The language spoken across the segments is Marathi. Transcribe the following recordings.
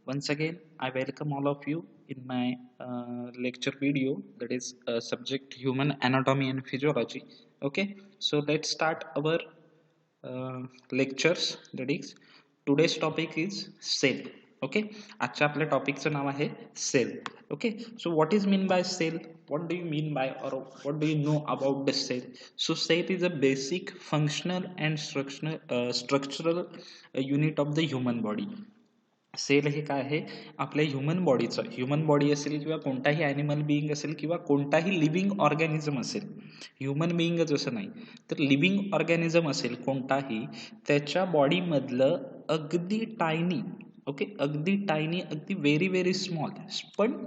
Once again, I welcome all of you in my lecture video that is subject human anatomy and physiology. Okay, so let's start our lectures. That is today's topic is cell. Okay, आजच्या आपल्या टॉपिकचं नाव आहे cell. Okay, so what is mean by cell? What do you mean by or what do you know about the cell? So cell is a basic functional and structural unit of the human body. Cell हे काय आहे आपल्या ह्युमन बॉडी असेल किंवा कोणताही ॲनिमल बिईंग असेल किंवा कोणताही लिव्हिंग ऑर्गॅनिझम असेल, ह्युमन बिईंगच असं नाही तर लिव्हिंग ऑर्गॅनिझम असेल कोणताही, त्याच्या बॉडीमधलं अगदी टायनी, ओके, अगदी टायनी, अगदी व्हेरी व्हेरी स्मॉल पण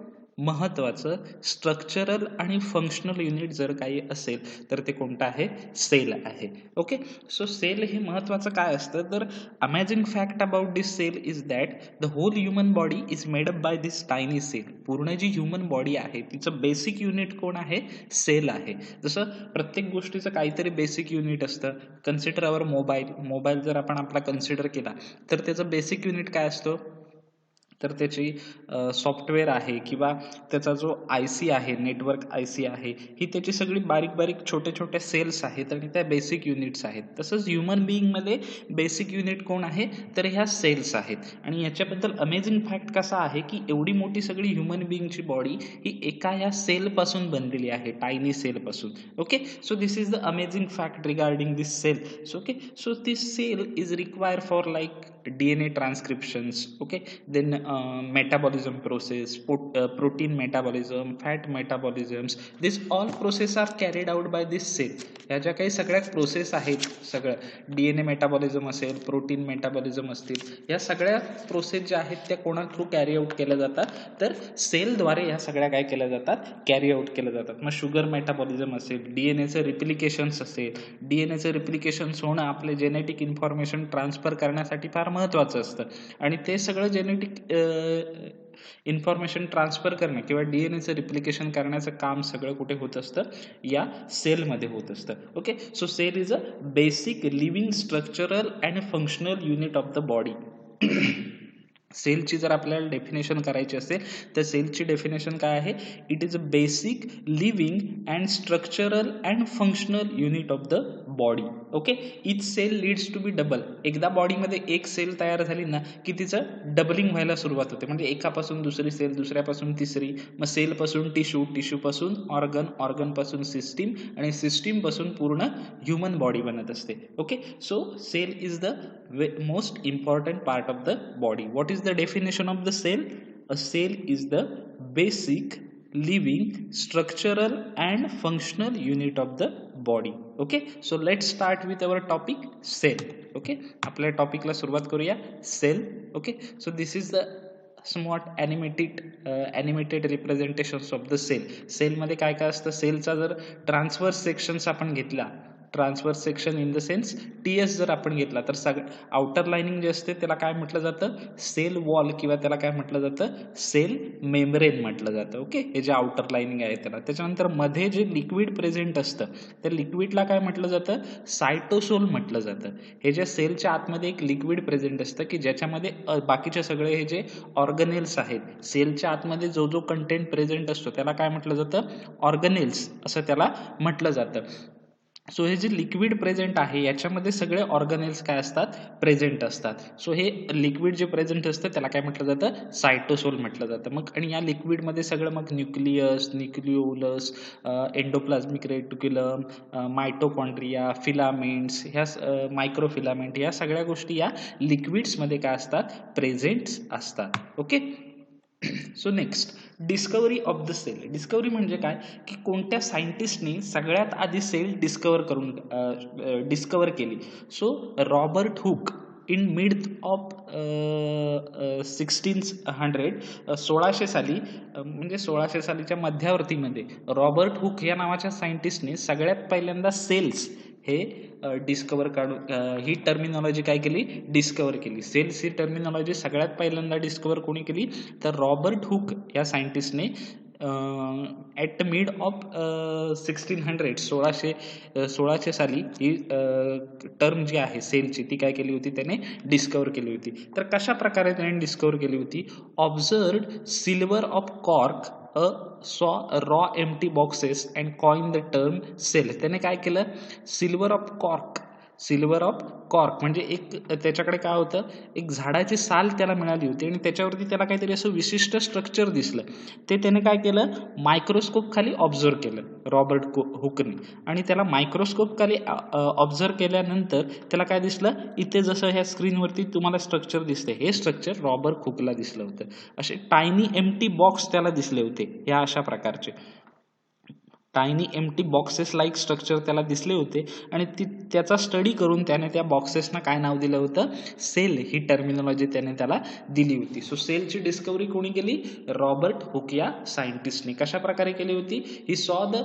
महत्वाचं स्ट्रक्चरल आणि फंक्शनल युनिट जर काही असेल तर ते कोणतं आहे, सेल आहे. ओके, सो सेल हे महत्वाचं काय असतं तर amazing fact about this cell is that the whole human body is made up by this tiny cell. पूर्ण जी ह्युमन बॉडी आहे तिचं बेसिक युनिट कोण आहे, सेल आहे. जसं प्रत्येक गोष्टीचं काहीतरी बेसिक युनिट असतं. कन्सिडर अवर मोबाईल जर आपण आपला कन्सिडर केला तर त्याचं बेसिक युनिट काय असतं तर त्याची सॉफ्टवेअर आहे किंवा त्याचा जो आय सी आहे, नेटवर्क आय सी आहे, ही त्याची सगळी बारीक बारीक छोटे छोटे सेल्स आहेत आणि त्या बेसिक युनिट्स आहेत. तसंच ह्युमन बिईंगमध्ये बेसिक युनिट कोण आहे तर ह्या सेल्स आहेत. आणि याच्याबद्दल अमेझिंग फॅक्ट कसा आहे की एवढी मोठी सगळी ह्युमन बिईंगची बॉडी ही एका ह्या सेलपासून बनलेली आहे, टायनी सेलपासून. Okay, so this is the amazing fact regarding this cell. Okay, so this cell is require for like DNA transcriptions, okay, then metabolism process, protein metabolism, fat metabolisms, this all process are carried out by this cell. ह्या ज्या काही सगळ्या प्रोसेस आहेत, सगळं DNA मेटाबॉलिझम असेल, प्रोटीन मेटाबॉलिझम असतील, या सगळ्या प्रोसेस ज्या आहेत त्या कोणा थ्रू कॅरी आउट केल्या जातात तर सेलद्वारे ह्या सगळ्या काय केल्या जातात, कॅरी आउट केल्या जातात. मग शुगर मेटाबॉलिझम असेल, डीएनएचं रिप्लिकेशन्स असेल, डीएनएचं रिप्लिकेशन्स होणं आपले जेनेटिक इन्फॉर्मेशन ट्रान्सफर करण्यासाठी फार महत्त्वाचं असतं आणि ते सगळं जेनेटिक इन्फॉर्मेशन ट्रान्सफर करणं किंवा डीएनएचं रिप्लिकेशन करण्याचं काम सगळं कुठे होत असतं, या सेलमध्ये होत असतं. Okay, so cell is a basic living structural and functional unit of the body. सेलची जर आपल्याला डेफिनेशन करायची असेल तर सेलची डेफिनेशन काय आहे, it is a basic living and structural and functional unit of the body. Okay, each cell leads to be double. एकदा बॉडीमध्ये एक सेल तयार झाली ना की तिचं डबलिंग व्हायला सुरुवात होते, म्हणजे एकापासून दुसरी सेल, दुसऱ्यापासून तिसरी, मग सेलपासून टिश्यू, टिश्यूपासून ऑर्गन, ऑर्गनपासून सिस्टीम आणि सिस्टीमपासून पूर्ण ह्युमन बॉडी बनत असते. Okay, so cell is the most important part of the body. What is the definition of the cell? A cell is the basic living structural and functional unit of the body. Okay, so let's start with our topic cell. Okay, आपल्या टॉपिकला सुरुवात करूया, cell. Okay, so this is the somewhat animated representations of the cell. Cell मध्ये काय काय असतं, सेलचा जर ट्रान्सवर्स सेक्शन्स आपण घेतला, transverse section in the sense TS जर आपण घेतला तर सगळं आउटर लाइनिंग जे असते त्याला काय म्हटलं जातं, सेल वॉल किंवा त्याला काय म्हटलं जातं, सेल मेम्ब्रेन म्हटलं जातं. ओके, हे जे आउटर लाइनिंग आहे त्याला. त्याच्यानंतर मध्ये जे लिक्विड प्रेझेंट असतं त्या लिक्विडला काय म्हटलं जातं, सायटोसोल म्हटलं जातं. हे जे सेलच्या आतमध्ये एक लिक्विड प्रेझेंट असतं की ज्याच्यामध्ये बाकीचे सगळे हे जे ऑर्गनेल्स आहेत, सेलच्या आतमध्ये जो जो कंटेंट प्रेझेंट असतो त्याला काय म्हटलं जातं, ऑर्गनेल्स असं त्याला म्हटलं जातं. सो हे जे लिक्विड प्रेझेंट आहे याच्यामध्ये सगळे ऑर्गनेल्स काय असतात, प्रेझेंट असतात. सो हे लिक्विड जे प्रेझेंट असतं त्याला काय म्हटलं जातं, सायटोसोल म्हटलं जातं. मग आणि या लिक्विडमध्ये सगळं मग nucleus, nucleolus, endoplasmic reticulum, mitochondria, filaments, ह्या मायक्रोफिलामेंट, या सगळ्या गोष्टी या लिक्विड्समध्ये काय असतात, प्रेझेंट्स असतात. Okay, so next, discovery of the cell. Discovery म्हणजे काय की कोणत्या सायंटिस्टनी सगळ्यात आधी सेल डिस्कवर केली. So Robert Hooke in mid of 1600, 1600 साली, म्हणजे 1600 सालीच्या मध्यावर्तीमध्ये रॉबर्ट हुक या नावाच्या सायंटिस्टने सगळ्यात पहिल्यांदा सेल्स हे डिस्कवर काढून ही टर्मिनॉलॉजी काय केली, डिस्कवर केली. सेल्स ही टर्मिनॉलॉजी सगळ्यात पहिल्यांदा डिस्कवर कोणी केली तर रॉबर्ट हुक या सायंटिस्टने ॲट द मिड ऑफ 1600 1600 साली ही टर्म जी आहे सेलची ती काय केली होती त्याने डिस्कवर केली होती. तर कशा प्रकारे त्याने डिस्कवर केली होती? Observed sliver of cork saw raw empty boxes and coin the term cell. त्याने काय केलं? सिल्वर ऑफ कॉर्क म्हणजे एक त्याच्याकडे काय होतं, एक झाडाची साल त्याला मिळाली होती आणि त्याच्यावरती त्याला काहीतरी असं विशिष्ट स्ट्रक्चर दिसलं. ते त्याने काय केलं? मायक्रोस्कोप खाली ऑब्झर्व केलं रॉबर्ट हुकने. आणि त्याला मायक्रोस्कोप खाली ऑब्झर्व केल्यानंतर त्याला काय दिसलं? इथे जसं ह्या स्क्रीनवरती तुम्हाला स्ट्रक्चर दिसते, हे स्ट्रक्चर रॉबर्ट हुकला दिसलं होतं. असे टायनी एम्प्टी बॉक्स त्याला दिसले होते, ह्या अशा प्रकारचे tiny empty boxes like structure त्याला दिसले होते. आणि त्याचा स्टडी करून त्याने त्या बॉक्सेसना काय नाव दिलं होतं? सेल ही टर्मिनॉलॉजी त्याने त्याला दिली होती. सो सेलची डिस्कवरी कोणी केली? रॉबर्ट हुक या सायंटिस्टने. कशा प्रकारे केली होती? He saw the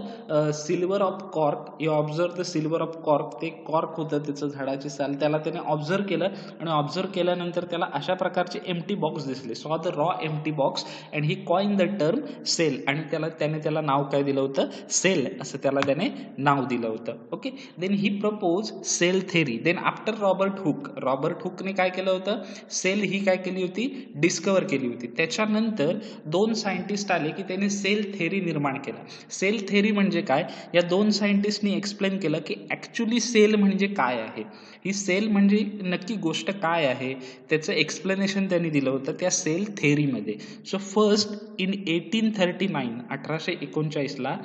silver of cork, he observe the silver of cork. ते कॉर्क होतं त्याचं झाडाची साल, त्याला त्याने ऑब्झर्व केलं आणि ऑब्झर्व केल्यानंतर त्याला अशा प्रकारचे एम्प्टी बॉक्स दिसले, saw the raw empty box and he coin the term cell. आणि त्याने त्याला नाव काय दिलं होतं? सेल असं त्याला त्याने नाव दिलं होतं. Okay, then he propose cell theory. Then after Robert हुकने काय केलं होतं? सेल ही काय केली होती? डिस्कवर केली होती. त्याच्यानंतर दोन सायंटिस्ट आले की त्यांनी सेल थेरी निर्माण केला. सेल थेरी म्हणजे काय? या दोन सायंटिस्टनी एक्सप्लेन केलं की ऍक्च्युली सेल म्हणजे काय आहे, ही सेल म्हणजे नक्की गोष्ट काय आहे, त्याचं एक्सप्लेनेशन त्यांनी दिलं होतं त्या सेल थेरीमध्ये. So first in 1839 1839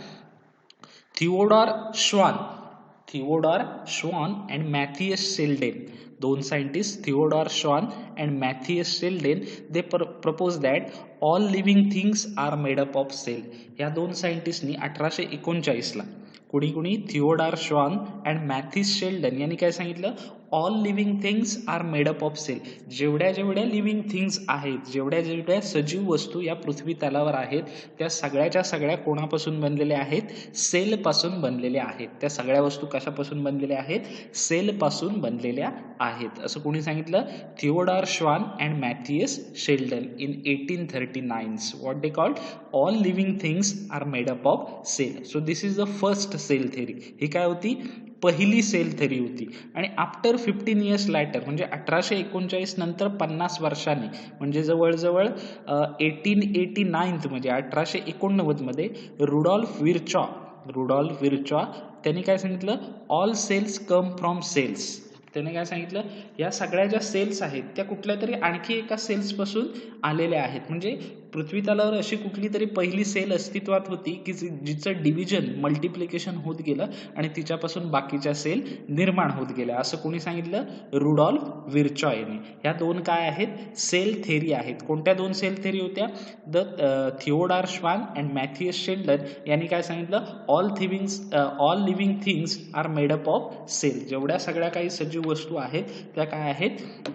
Theodor Schwann and Matthias Schleiden, दोन scientist Theodor Schwann and Matthias Schleiden, they propose that all living things are made up of cell. या दोन सायंटिस्टनी 1839 कोणी थिओडॉर श्वान अँड मॅथिस शेल्डन यांनी काय सांगितलं? All living things are made up of cell. जेवढ्या लिव्हिंग थिंग्स आहेत, जेवढ्या सजीव वस्तू या पृथ्वी तलावर आहेत, त्या सगळ्या कोणापासून बनलेल्या आहेत? सेलपासून बनलेल्या आहेत. त्या सगळ्या वस्तू कशापासून बनलेल्या आहेत? सेलपासून बनलेल्या आहेत, असं कोणी सांगितलं? Theodor Schwann and Matthias Schleiden in 1839. What they called? All living things are made up of cell. So this is the first cell theory. ही काय होती? पहिली सेल थेरी होती. आणि आफ्टर 15 years लॅटर म्हणजे 1839 नंतर 50 वर्षांनी म्हणजे जवळजवळ 1889 म्हणजे 1889 मध्ये रुडॉल्फ विर्चॉ त्यांनी काय सांगितलं? All cells come from cells. त्याने काय सांगितलं? या सगळ्या ज्या सेल्स आहेत त्या कुठल्या तरी आणखी एका सेल्स पासून आलेल्या आहेत. म्हणजे पृथ्वी तलावर अशी कुठली तरी पहिली सेल अस्तित्वात होती की जिचं डिव्हिजन मल्टिप्लिकेशन होत गेलं आणि तिच्यापासून बाकीच्या सेल निर्माण होत गेल्या, असं कोणी सांगितलं? रुडॉल्फ विर्चॉ यांनी. ह्या दोन काय आहेत? सेल थेरी आहेत. कोणत्या दोन सेल थेरी होत्या? The Theodor Schwann and Matthias Schleiden यांनी काय सांगितलं? All living things are made up of cell. जेवढ्या सगळ्या काही सजीव वस्तू आहेत त्या काय आहेत?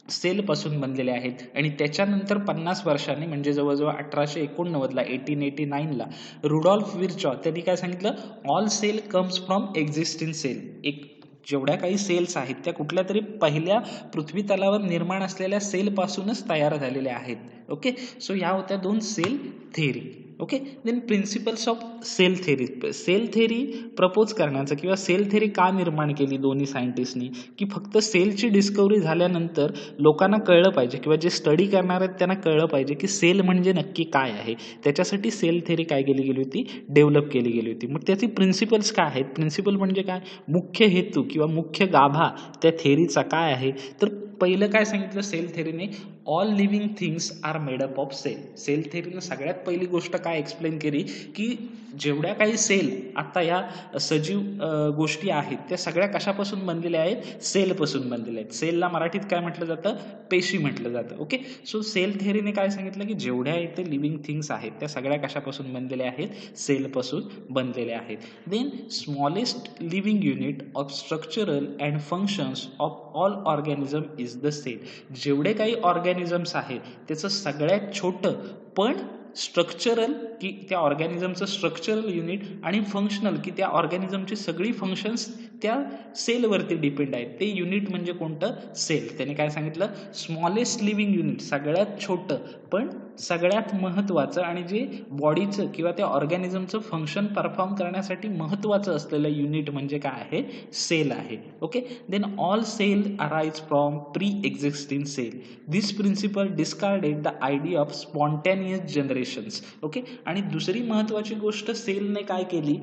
सेलपासून बनलेल्या आहेत. आणि त्याच्यानंतर 50 वर्षांनी म्हणजे जवळजवळ 1889 1889 रुडॉल्फ विर्चॉ त्यांनी काय सांगितलं? All cell comes from existing cell. जेवढ्या काही सेल्स आहेत त्या कुठल्या तरी पहिल्या पृथ्वी तलावर निर्माण असलेल्या सेलपासूनच तयार झालेल्या आहेत. ओके, सो ह्या होत्या दोन cell theory. Okay, then principles of cell theory. Cell theory propose करण्याचं किंवा सेल थेरी का निर्माण केली दोन्ही सायंटिस्टनी? की फक्त सेलची डिस्कवरी झाल्यानंतर लोकांना कळलं पाहिजे किंवा जे स्टडी करणार आहेत त्यांना कळलं पाहिजे की सेल म्हणजे नक्की काय आहे. त्याच्यासाठी सेल थेरी काय केली गेली होती? डेव्हलप केली गेली होती. मग त्याची प्रिन्सिपल्स काय आहेत? प्रिन्सिपल म्हणजे काय? मुख्य हेतू किंवा मुख्य गाभा त्या थेरीचा काय आहे? तर पहिलं काय सांगितलं सेल थेरीने? All living things are made up of cell. Cell थेरीनं सगळ्यात पहिली गोष्ट काय एक्सप्लेन केली? की जेवढ्या काही सेल आता या सजीव गोष्टी आहेत त्या सगळ्या कशापासून बनलेल्या आहेत? सेलपासून बनलेल्या आहेत. सेलला मराठीत काय म्हटलं जातं? पेशी म्हटलं जातं. ओके, सो सेल थेरीने काय सांगितलं? की जेवढ्या इथे लिव्हिंग थिंग्स आहेत त्या सगळ्या कशापासून बनलेल्या आहेत? सेलपासून बनलेल्या आहेत. Then smallest living unit of structural and functions of all organism is the cell. जेवढे काही ऑर्गॅनिझम्स आहेत त्याचं सगळ्यात छोटं पण स्ट्रक्चरल की त्या ऑर्गॅनिझमचं स्ट्रक्चरल युनिट आणि फंक्शनल की त्या ऑर्गॅनिझमची सगळी फंक्शन्स त्या सेलवरती डिपेंड आहे. ते युनिट म्हणजे कोणतं? सेल. त्याने काय सांगितलं? स्मॉलेस्ट लिव्हिंग युनिट, सगळ्यात छोटं पण सगळ्यात महत्त्वाचं आणि जे बॉडीचं किंवा त्या ऑर्गॅनिझमचं फंक्शन परफॉर्म करण्यासाठी महत्त्वाचं असलेलं युनिट म्हणजे काय आहे? सेल आहे. Okay. Then all cell arise from pre existing cell. This principle discarded the idea of spontaneous generations. Okay. आणि दुसरी महत्त्वाची गोष्ट सेलने काय केली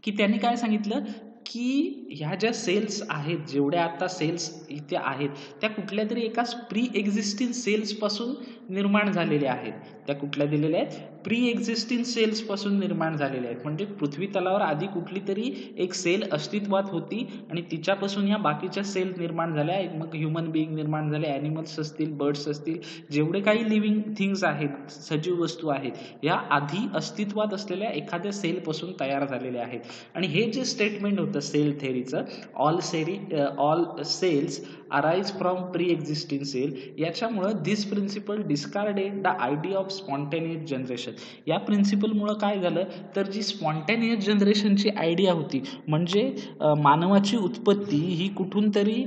की त्यांनी काय सांगितलं की ह्या ज्या सेल्स आहेत, जेवढ्या आता सेल्स इथे आहेत, त्या कुठल्या तरी एका प्री एक्झिस्टिंग सेल्सपासून निर्माण झालेल्या आहेत. त्या कुठल्या दिलेल्या आहेत? प्री एक्झिस्टिंग सेल्सपासून निर्माण झालेल्या आहेत. म्हणजे पृथ्वी तलावर आधी कुठली तरी एक सेल अस्तित्वात होती आणि तिच्यापासून ह्या बाकीच्या सेल निर्माण झाल्या. मग ह्युमन बिईंग निर्माण झाले, ॲनिमल्स असतील, बर्ड्स असतील, जेवढे काही लिव्हिंग थिंग्स आहेत, सजीव वस्तू आहेत, या आधी अस्तित्वात असलेल्या एखाद्या सेलपासून तयार झालेल्या आहेत. आणि हे जे स्टेटमेंट होतं सेल थेअरीचं, all cells arise from pre existing cell, याच्यामुळं this principle discarded the idea of spontaneous generation. या प्रिन्सिपलमुळं काय झालं तर जी स्पॉन्टेनियस जनरेशनची आयडिया होती, म्हणजे मानवाची उत्पत्ती ही कुठून तरी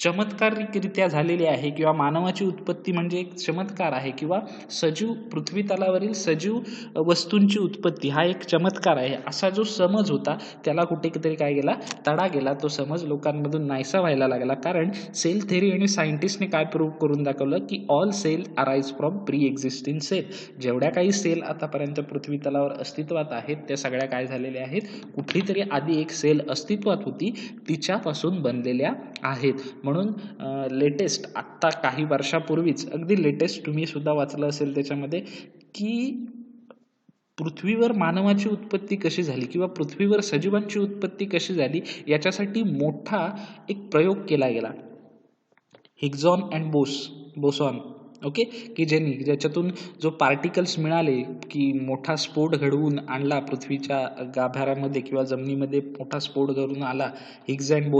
चमत्कारिकरित्या झालेली आहे किंवा मानवाची उत्पत्ती म्हणजे एक चमत्कार आहे किंवा सजीव पृथ्वी तलावरील सजीव वस्तूंची उत्पत्ती हा एक चमत्कार आहे, असा जो समज होता त्याला कुठेतरी काय गेला? तडा गेला. तो समज लोकांमधून नाहीसा व्हायला लागला. कारण सेल थेअरी आणि सायंटिस्टने काय प्रूव्ह करून दाखवलं की all cell arise from pre existing cell. जेवढ्या काही सेल आतापर्यंत पृथ्वी तलावर अस्तित्वात आहेत त्या सगळ्या काय झालेल्या आहेत? कुठली तरी आधी एक सेल अस्तित्वात होती तिच्यापासून बनलेल्या आहेत. म्हणून लेटेस्ट आत्ता काही वर्षापूर्वीच, अगदी लेटेस्ट तुम्ही सुद्धा वाचलं असेल त्याच्यामध्ये, की पृथ्वीवर मानवाची उत्पत्ती कशी झाली किंवा पृथ्वीवर सजीवांची उत्पत्ती कशी झाली याच्यासाठी मोठा एक प्रयोग केला गेला, हिग्झॉन अँड बोसॉन. ओके. की ज्याच्यातून जो पार्टिकल्स मिळाले की मोठा स्फोट घडवून आणला पृथ्वीच्या गाभाऱ्यामध्ये किंवा जमिनीमध्ये मोठा स्फोट घडवून आला, हिग्स अँड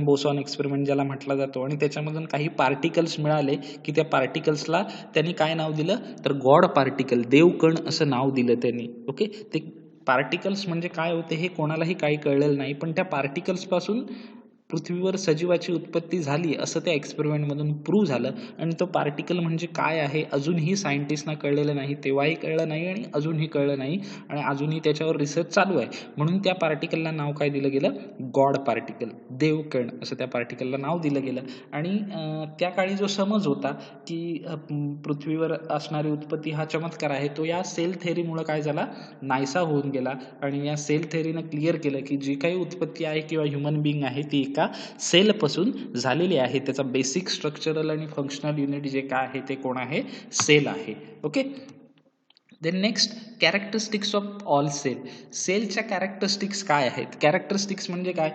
बोसॉन एक्सपेरिमेंट ज्याला म्हटला जातो. आणि त्याच्यामधून काही पार्टिकल्स मिळाले की त्या पार्टिकल्सला त्यांनी काय नाव दिलं तर गॉड पार्टिकल, देवकण असं नाव दिलं त्यांनी. ओके. ते पार्टिकल्स म्हणजे काय होते हे कोणालाही काही कळलेलं नाही, पण त्या पार्टिकल्सपासून पृथ्वीवर सजीवाची उत्पत्ती झाली असं त्या एक्सपेरिमेंटमधून प्रूव्ह झालं. आणि तो पार्टिकल म्हणजे काय आहे अजूनही सायंटिस्टना कळलेलं नाही, तेव्हाही कळलं नाही आणि अजूनही कळलं नाही आणि अजूनही त्याच्यावर रिसर्च चालू आहे. म्हणून त्या पार्टिकलला नाव काय दिलं गेलं? गॉड पार्टिकल, देवकण असं त्या पार्टिकलला नाव दिलं गेलं. आणि त्या काळी जो समज होता की पृथ्वीवर असणारी उत्पत्ती हा चमत्कार आहे, तो या सेल थेअरीमुळं काय झाला? नाहीसा होऊन गेला. आणि या सेल थेअरीनं क्लिअर केलं की जी काही उत्पत्ती आहे किंवा ह्युमन बिईंग आहे ती एका सेलपासून झालेली आहे. त्याचा बेसिक स्ट्रक्चरल आणि फंक्शनल युनिट जे काय आहे ते कोण आहे? सेल आहे. Okay. Then next, characteristics of all cell. सेलच्या कॅरेक्टरिस्टिक्स काय आहेत? कॅरेक्टरिस्टिक्स म्हणजे काय?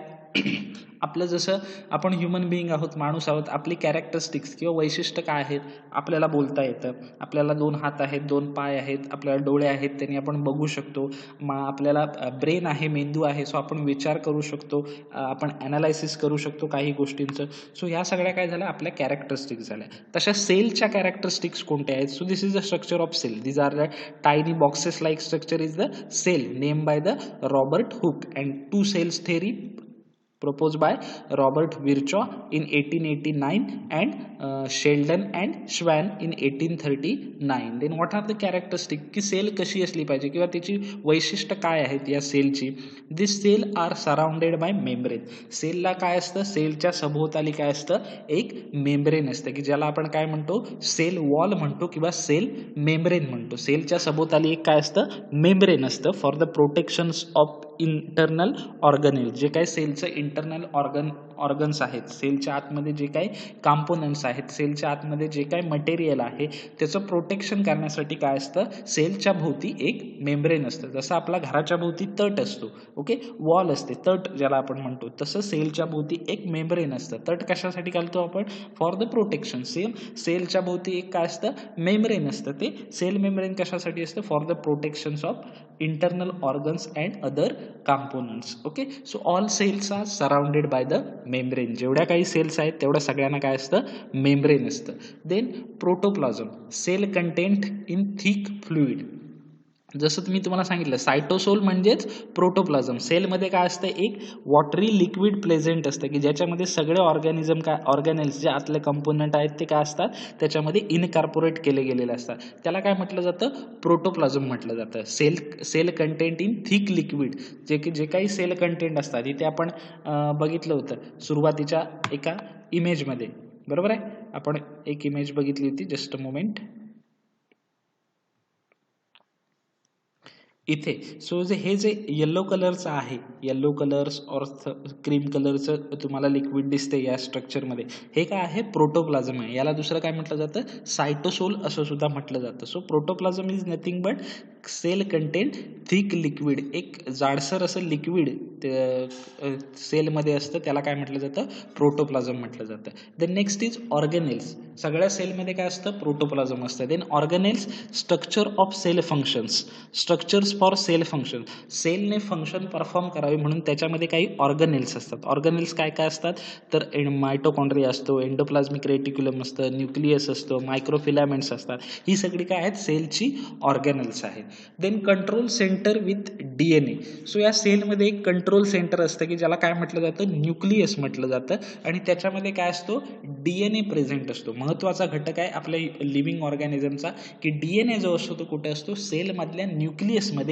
आपलं जसं आपण ह्युमन बिईंग आहोत, माणूस आहोत, आपली कॅरेक्टरिस्टिक्स किंवा वैशिष्ट्य काय आहेत? आपल्याला बोलता येतं, आपल्याला 2 हात आहेत, 2 पाय आहेत, आपल्याला डोळे आहेत, त्यांनी आपण बघू शकतो, आपल्याला ब्रेन आहे, मेंदू आहे, सो आपण विचार करू शकतो, आपण ॲनालायसिस करू शकतो काही गोष्टींचं. सो ह्या सगळ्या काय झाल्या? आपल्या कॅरेक्टरिस्टिक्स झाल्या. तशा सेलच्या कॅरेक्टरिस्टिक्स कोणत्या आहेत? So this is the structure of cell. These are the tiny boxes like structure is the cell name by the Robert Hooke and 2 cells theory proposed by Robert Virchow in 1889 and Sheldon and Schwann in 1839. Then what are the characteristics? की सेल कशी असली पाहिजे किंवा त्याची वैशिष्ट्य काय आहेत या सेलची? This cell are surrounded by membrane. सेलला काय असतं? सेलच्या सभोवताली काय असतं? एक मेम्ब्रेन असतं की ज्याला आपण काय म्हणतो? सेल वॉल म्हणतो किंवा सेल मेम्ब्रेन म्हणतो. सेलच्या सभोवताली एक काय असतं? मेम्ब्रेन असतं for the protection of internal organelle. जे काही सेलचं इंटरनल ऑर्गन्स आहेत, सेलच्या आतमध्ये जे काही कॉम्पोनंट्स आहेत, सेलच्या आतमध्ये जे काही मटेरियल आहे त्याचं प्रोटेक्शन करण्यासाठी काय असतं? सेलच्या भोवती एक मेम्ब्रेन असतं. जसं आपला घराच्या भोवती तट असतो, ओके, वॉल असते, तट ज्याला आपण म्हणतो, तसं सेलच्या भोवती एक मेम्ब्रेन असतं. तट कशासाठी घालतो आपण? For the protection. सेम सेलच्या भोवती एक काय असतं? मेम्ब्रेन असतं. ते सेल मेम्ब्रेन कशासाठी असतं? For the protection of internal organs and other components. Okay, so all cells are surrounded by the membrane. जेवढ्या काही सेल्स आहेत तेवढ्या सगळ्यांना काय असतं? मेम्ब्रेन असतं. Then protoplasm, cell content in thick fluid. जसं मी तुम्हाला सांगितलं सायटोसोल म्हणजेच प्रोटोप्लाझम. सेलमध्ये काय असतं, एक वॉटरी लिक्विड प्रेझेंट असतं की ज्याच्यामध्ये सगळे ऑर्गॅनिल्स जे आतले कंपोनंट आहेत ते काय असतात, त्याच्यामध्ये इनकॉर्पोरेट केले गेलेले असतात. त्याला काय म्हटलं जातं, प्रोटोप्लाझम म्हटलं जातं. Cell content in thick liquid, जे काही सेल कंटेंट असतात इथे आपण बघितलं होतं सुरुवातीच्या एका इमेजमध्ये, बरोबर आहे. आपण एक इमेज बघितली होती, जस्ट अ मोमेंट. इथे सो हे जे येल्लो कलरचं आहे, येल्लो कलर्स और क्रीम कलरचं तुम्हाला लिक्विड दिसते या स्ट्रक्चरमध्ये, हे काय आहे, प्रोटोप्लाझम आहे. याला दुसरं काय म्हटलं जातं, सायटोसोल असं सुद्धा म्हटलं जातं. So protoplasm is nothing but cell content thick liquid, एक जाडसर असं लिक्विड सेलमध्ये असतं, त्याला काय म्हटलं जातं, प्रोटोप्लाझम म्हटलं जातं. Then next is organelles. सगळ्या सेलमध्ये काय असतं, प्रोटोप्लाझम असतं. Then organelles, structure of cell functions, structures for cell function. सेलने फंक्शन परफॉर्म करावे म्हणून त्याच्यामध्ये काही ऑर्गनेल्स असतात. ऑर्गनेल्स काय काय असतात, तर मायटोकॉन्ड्रिया असतो, एंडोप्लाझमिक रेटिक्युलम असतं, न्यूक्लियस असतो, मायक्रोफिलामेंट्स असतात. ही सगळी काय आहेत, सेलची ऑर्गनेल्स आहेत. Then control centre with DNA. सो या सेलमध्ये एक कंट्रोल सेंटर असतं की ज्याला काय म्हटलं जातं, न्यूक्लियस म्हटलं जातं, आणि त्याच्यामध्ये काय असतो, DNA प्रेझेंट असतो. महत्त्वाचा घटक आहे आपल्या लिव्हिंग ऑर्गॅनिझमचा की DNA जो असतो तो कुठे असतो, सेलमधल्या न्यूक्लियसमध्ये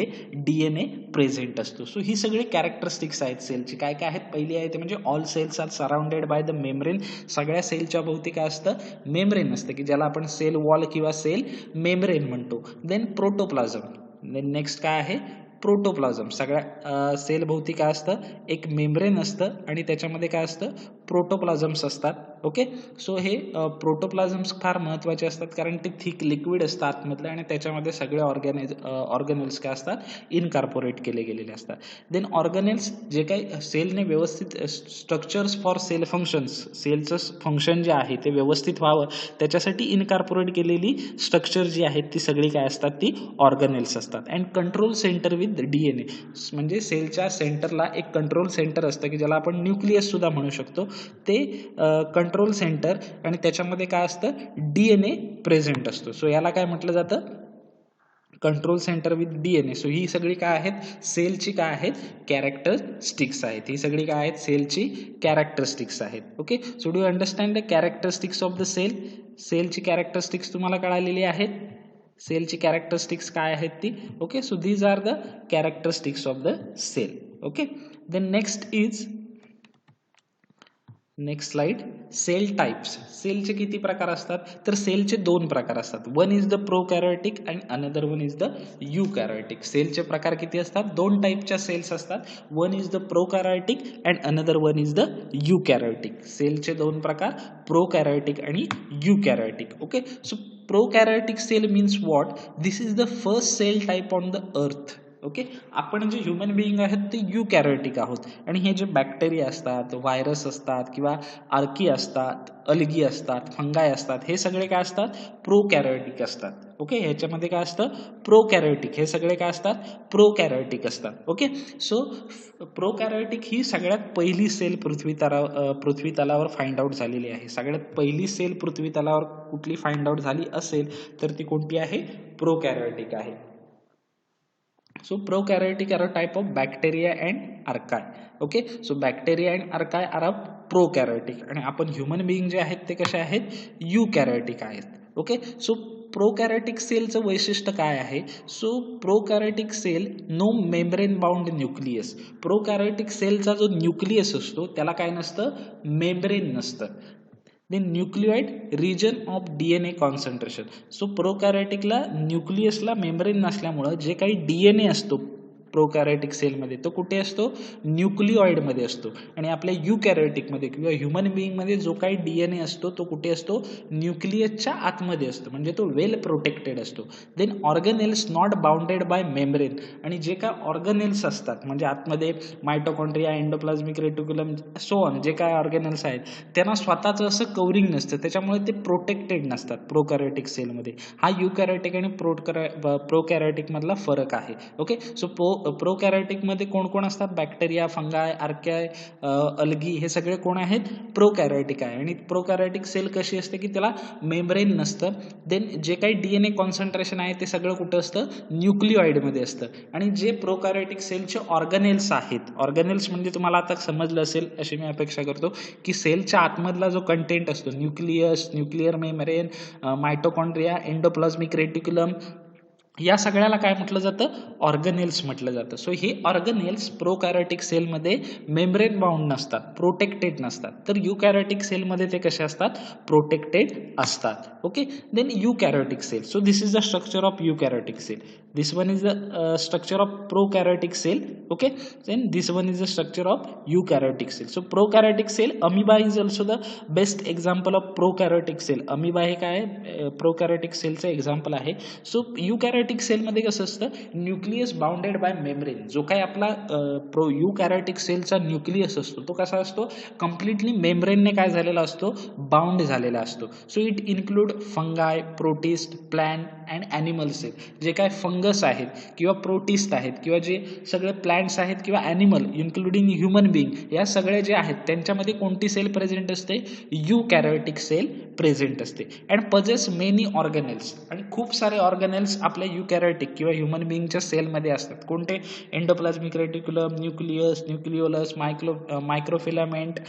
DNA प्रेझेंट असतो. सो ही सगळी कॅरेक्टरिस्टिक्स आहेत सेलची. काय काय आहेत, पहिली आहे ते म्हणजे all cells are surrounded by the membrane. सगळ्या सेलच्या भोवती काय असतं, मेम्ब्रेन असतं की ज्याला आपण सेल वॉल किंवा सेल मेम्ब्रेन म्हणतो. देन प्रोटोप्लाझम. देन नेक्स्ट काय आहे, प्रोटोप्लाझम. सगळ्या सेल भोवती काय असतं, एक मेम्ब्रेन असतं आणि त्याच्यामध्ये काय असतं, प्रोटोप्लाझम्स असतात. ओके, सो हे प्रोटोप्लाझम्स फार महत्त्वाचे असतात कारण ते थिक लिक्विड असतं आतमधलं आणि त्याच्यामध्ये सगळे ऑर्गॅनेल्स काय असतात, इनकॉर्पोरेट केले गेलेले असतात. देन ऑर्गॅनेल्स जे काही सेलने व्यवस्थित स्ट्रक्चर्स फॉर सेल फंक्शन्स, सेलचं फंक्शन जे आहे ते व्यवस्थित व्हावं त्याच्यासाठी इनकॉर्पोरेट केलेली स्ट्रक्चर जी आहेत ती सगळी काय असतात, ती ऑर्गॅनेल्स असतात. And control centre with DNA, म्हणजे सेलच्या सेंटरला एक कंट्रोल सेंटर असतं की ज्याला आपण न्यूक्लियस सुद्धा म्हणू शकतो. ते कंट्रोल सेंटर आणि त्याच्यामध्ये काय असतं, DNA प्रेझेंट असतो. सो याला काय म्हटलं जातं, control centre with DNA. So ही सगळी काय आहेत, सेलची काय आहेत, कॅरेक्टरिस्टिक्स आहेत. ही सगळी काय आहेत, सेलची कॅरेक्टरिस्टिक्स आहेत. Okay, so do you understand the characteristics of the cell. सेलची कॅरेक्टरिस्टिक्स तुम्हाला कळालेली आहेत. सेलची कॅरेक्टरिस्टिक्स काय आहेत ती. Okay, so these are the characteristics of the cell. Okay, then next is, next slide, cell types. सेलचे किती प्रकार असतात, तर सेलचे दोन प्रकार असतात. One is the prokaryotic and another one is the eukaryotic. सेलचे प्रकार किती असतात, दोन टाईपच्या सेल्स असतात. One is the prokaryotic and another one is the eukaryotic. सेलचे दोन प्रकार, प्रोकॅरियोटिक आणि eukaryotic. Okay, so prokaryotic cell means what, this is the first cell type on the earth. Okay, आपण जे ह्युमन बिईंग आहेत ते युकॅरियोटिक आहोत आणि हे जे बॅक्टेरिया असतात, व्हायरस असतात किंवा आर्की असतात, अलगी असतात, फंगाय असतात, हे सगळे काय असतात, प्रोकॅरियोटिक असतात. ओके, ह्याच्यामध्ये काय असतं, प्रोकॅरियोटिक, हे सगळे काय असतात, प्रोकॅरियोटिक असतात. ओके, सो प्रोकॅरियोटिक ही सगळ्यात पहिली सेल पृथ्वी तलावर फाइंड आउट झालेली आहे. सगळ्यात पहिली सेल पृथ्वी तलावर कुठली फाइंड आउट झाली असेल तर ती कोणती आहे, प्रोकॅरियोटिक आहे. So prokaryotic are a type of bacteria and archaea. Okay, so bacteria and archaea are a prokaryotic आणि आपण ह्युमन बिईंग जे आहेत ते कसे आहेत, युकॅरियोटिक आहेत. ओके, सो प्रोकॅरियोटिक सेलचं वैशिष्ट्य काय आहे, so prokaryotic cell no membrane bound nucleus. Prokaryotic सेलचा जो न्यूक्लियस असतो त्याला काय नसतं, मेम्ब्रेन नसतं. Then nucleoid region of DNA concentration. So प्रोकॅरियोटिकला न्यूक्लियसला मेम्ब्रेन नसल्यामुळं जे काही DNA असतो प्रोकॅरियोटिक सेलमध्ये तो कुठे असतो, न्यूक्लिओइडमध्ये असतो. आणि आपल्या युकॅरियोटिकमध्ये किंवा ह्युमन बिईंगमध्ये जो काही DNA असतो तो कुठे असतो, न्यूक्लियसच्या आतमध्ये असतो, म्हणजे तो वेल प्रोटेक्टेड असतो. Then organelles not bounded by membrane, आणि जे काय ऑर्गनेल्स असतात म्हणजे आतमध्ये mitochondria, endoplasmic reticulum, so on, जे काय ऑर्गनेल्स आहेत त्यांना स्वतःचं असं कवरिंग नसतं, त्याच्यामुळे ते प्रोटेक्टेड नसतात प्रोकॅरियोटिक सेलमध्ये. हा युकॅरियोटिक आणि प्रोकॅरियोटिक मधला फरक आहे. ओके, सो प्रोकॅरियोटिक मध्ये कोण कोण असतात, बॅक्टेरिया, फंगाय, आर्कियाय, अल्गी, हे सगळे कोण आहेत, प्रोकॅरियोटिक आहे. आणि प्रोकॅरियोटिक सेल कशी असते की त्याला मेम्ब्रेन नसतं. देन जे काही DNA कॉन्सन्ट्रेशन आहे ते सगळं कुठं असतं, न्यूक्लिओइड मध्ये असतं. आणि जे प्रोकॅरियोटिक सेलचे ऑर्गनेल्स आहेत, ऑर्गनेल्स म्हणजे तुम्हाला आता समजलं असेल अशी मी अपेक्षा करतो की सेलच्या आतमधला जो कंटेंट असतो, nucleus, nuclear membrane, mitochondria, endoplasmic reticulum, या सगळ्याला काय म्हटलं जातं, ऑर्गनेल्स म्हटलं जातं. सो हे ऑर्गनेल्स प्रोकॅरियोटिक सेलमध्ये मेम्ब्रेन बाउंड नसतात, प्रोटेक्टेड नसतात. तर युकॅरियोटिक सेलमध्ये ते कसे असतात, प्रोटेक्टेड असतात. Okay. Then eukaryotic cell. So this is the structure of eukaryotic cell. This one is the structure of prokaryotic cell. Okay, then this one is the structure of eukaryotic cell. So prokaryotic cell, amoeba is also the best example of prokaryotic cell. amoeba हे काय आहे, prokaryotic cell चे एक्झाम्पल आहे. सो eukaryotic cell मध्ये कसं असतं, न्यूक्लियस बाउंडेड बाय मेम्ब्रेन. जो काही आपला eukaryotic सेलचा न्यूक्लियस असतो तो कसा असतो, कम्प्लिटली मेम्ब्रेनने काय झालेला असतो, बाउंड झालेला असतो. So it include fungi, protist, plant and animal cell. जे काय फंगस आहेत किंवा प्रोटिस्ट आहेत किंवा जे सगळे प्लांट्स आहेत किंवा ॲनिमल इन्क्लुडिंग ह्युमन बिंग, या सगळे जे आहेत त्यांच्यामध्ये कोणती सेल प्रेझेंट असते, युकॅरियोटिक सेल प्रेझेंट असते. And possess many organelles. आणि खूप सारे ऑर्गनेल्स आपल्या युकॅरियोटिक किंवा ह्युमन बिंगच्या सेलमध्ये असतात. कोणते, endoplasmic reticulum, nucleus, nucleolus, मायक्रोफिलामेंट,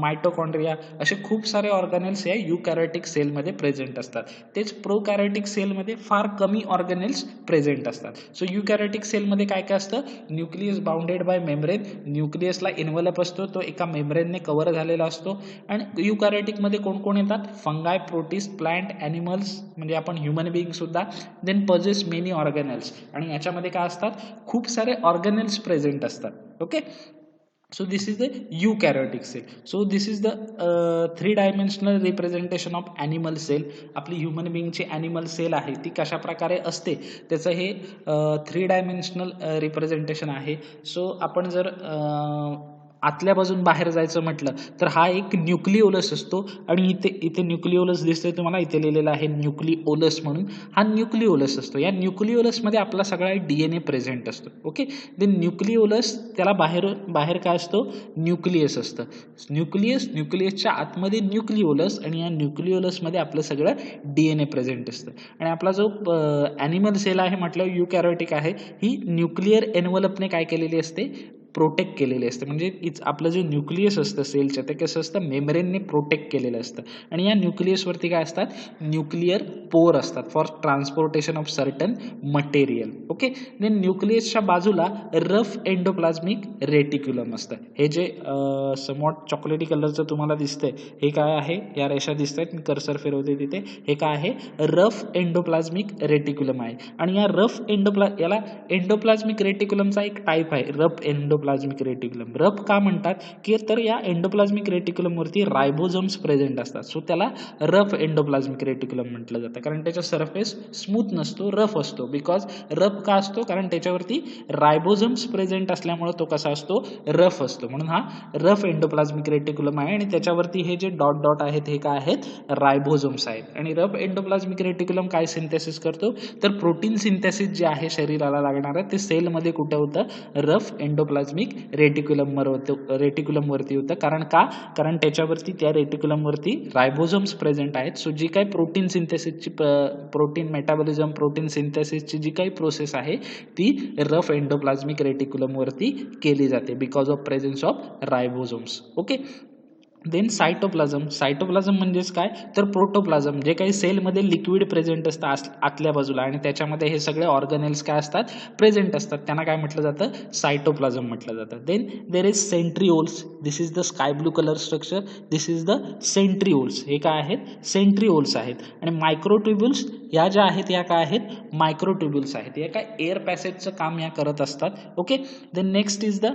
mitochondria, असे खूप सारे ऑर्गनेल्स या युकॅरियोटिक सेलमध्ये प्रेझेंट असतात. तेच प्रोकॅरियोटिक सेलमध्ये फार कमी ऑर्गनेल्स प्रेझेंट असतात. सो युकॅरियोटिक सेलमध्ये काय काय असतं, nucleus bounded by membrane, न्यूक्लियसला envelope असतो, तो एका मेम्ब्रेनने कव्हर झालेला असतो. आणि युकॅरियोटिक मध्ये कोण कोण येतात, फंगाय, प्रोटिस्ट, प्लांट, ॲनिमल्स म्हणजे आपण ह्युमन बिंग सुद्धा. Then possess many organelles. आणि याच्यामध्ये काय असतात, खूप सारे ऑर्गनेल्स प्रेझेंट असतात. Okay. So this is the eukaryotic cell. So this is the three-dimensional representation of animal cell. आपली ह्युमन बिंगची ॲनिमल सेल आहे ती कशा प्रकारे असते त्याचं हे 3 डायमेन्शनल रिप्रेझेंटेशन आहे. सो आपण जर आतल्या बाजून बाहेर जायचं म्हटलं तर हा एक न्यूक्लिओलस असतो. आणि इथे न्यूक्लिओलस दिसतंय तुम्हाला, इथे लिहिलेलं आहे न्यूक्लिओलस म्हणून. हा न्यूक्लिओलस असतो. या न्यूक्लिओलसमध्ये आपला सगळा DNA प्रेझेंट असतो. ओके. देन न्यूक्लिओलस, त्याला बाहेर काय असतो, न्यूक्लियस असतं. न्यूक्लियसच्या आतमध्ये न्यूक्लिओलस, आणि या न्यूक्लिओलसमध्ये आपलं सगळं DNA प्रेझेंट असतं. आणि आपला जो ॲनिमल सेल आहे म्हटलं युकॅरियोटिक आहे, ही न्यूक्लिअर एन्व्हलपने काय केलेली असते, प्रोटेक्ट केलेले असते. म्हणजे आपलं जे न्यूक्लियस असतं सेलचं ते कसं असतं, मेम्ब्रेनने प्रोटेक्ट केलेलं असतं. आणि या न्यूक्लियसवरती काय असतात, न्यूक्लिअर पोर असतात for transportation of certain material. Okay. Then न्यूक्लियसच्या बाजूला रफ एंडोप्लाझ्मिक रेटिक्युलम असतं. हे जे समॉट चॉकलेटी कलरचं तुम्हाला दिसतंय हे काय आहे, या रेषा दिसत आहेत, मी कर्सर फिरवते तिथे, हे काय आहे, रफ एंडोप्लाझ्मिक रेटिक्युलम आहे. आणि या याला एंडोप्लाझ्मिक रेटिक्युलमचा एक टाईप आहे, रफ एंडोप्लाझ्मिक रेटिक्युलम. रफ का म्हणतात की तर या एंडोप्लाझ्मिक रेटिक्युलम वरती रायबोझोम्स प्रेझेंट असतात. सो त्याला रफ एंडोप्लाझ्मिक रेटिक्युलम म्हटलं जातं, कारण त्याचा सरफेस स्मूथ नसतो, रफ असतो. बिकॉज रफ का असतो, कारण त्याच्यावरती रायबोझोम्स प्रेझेंट असल्यामुळे तो कसा असतो, रफ असतो. म्हणून हा रफ एंडोप्लाझ्मिक रेटिक्युलम आहे. आणि त्याच्यावरती हे जे डॉट डॉट आहेत हे काय आहेत, रायबोझोम्स आहेत. आणि रफ एंडोप्लाझ्मिक रेटिक्युलम काय सिंथेसिस करतो, तर प्रोटीन सिंथेसिस जे आहे शरीराला लागणार आहे ते सेलमध्ये कुठे होतं, रफ एंडोप्लाझ्मिक रेटिक्युलम वरती होतं. कारण त्याच्यावरती, त्या रेटिक्युलम वरती रायबोझोम्स प्रेझेंट आहेत. सो जी काही प्रोटीन सिंथेसिसची, प्रोटीन मेटाबॉलिझम, प्रोटीन सिंथेसिसची जी काही प्रोसेस आहे ती रफ एंडोप्लाझ्मिक रेटिक्युलम वरती केली जाते because of presence of ribosomes. Okay. Then cytoplasm म्हणजेच काय, तर प्रोटोप्लाझम, जे काही सेलमध्ये लिक्विड प्रेझेंट असतं आतल्या बाजूला, आणि त्याच्यामध्ये हे सगळे ऑर्गनेल्स काय असतात, प्रेझेंट असतात. त्यांना काय म्हटलं जातं, सायटोप्लाझम म्हटलं जातं. Then there is centrioles. This is the sky blue colour structure. This is the centrioles. हे काय आहेत, सेंट्रिओल्स आहेत. आणि मायक्रोट्युब्युल्स या ज्या आहेत या काय आहेत, मायक्रोट्युब्युल्स आहेत. या काय एअर पॅसेजचं काम या करत असतात. Okay. Then next is the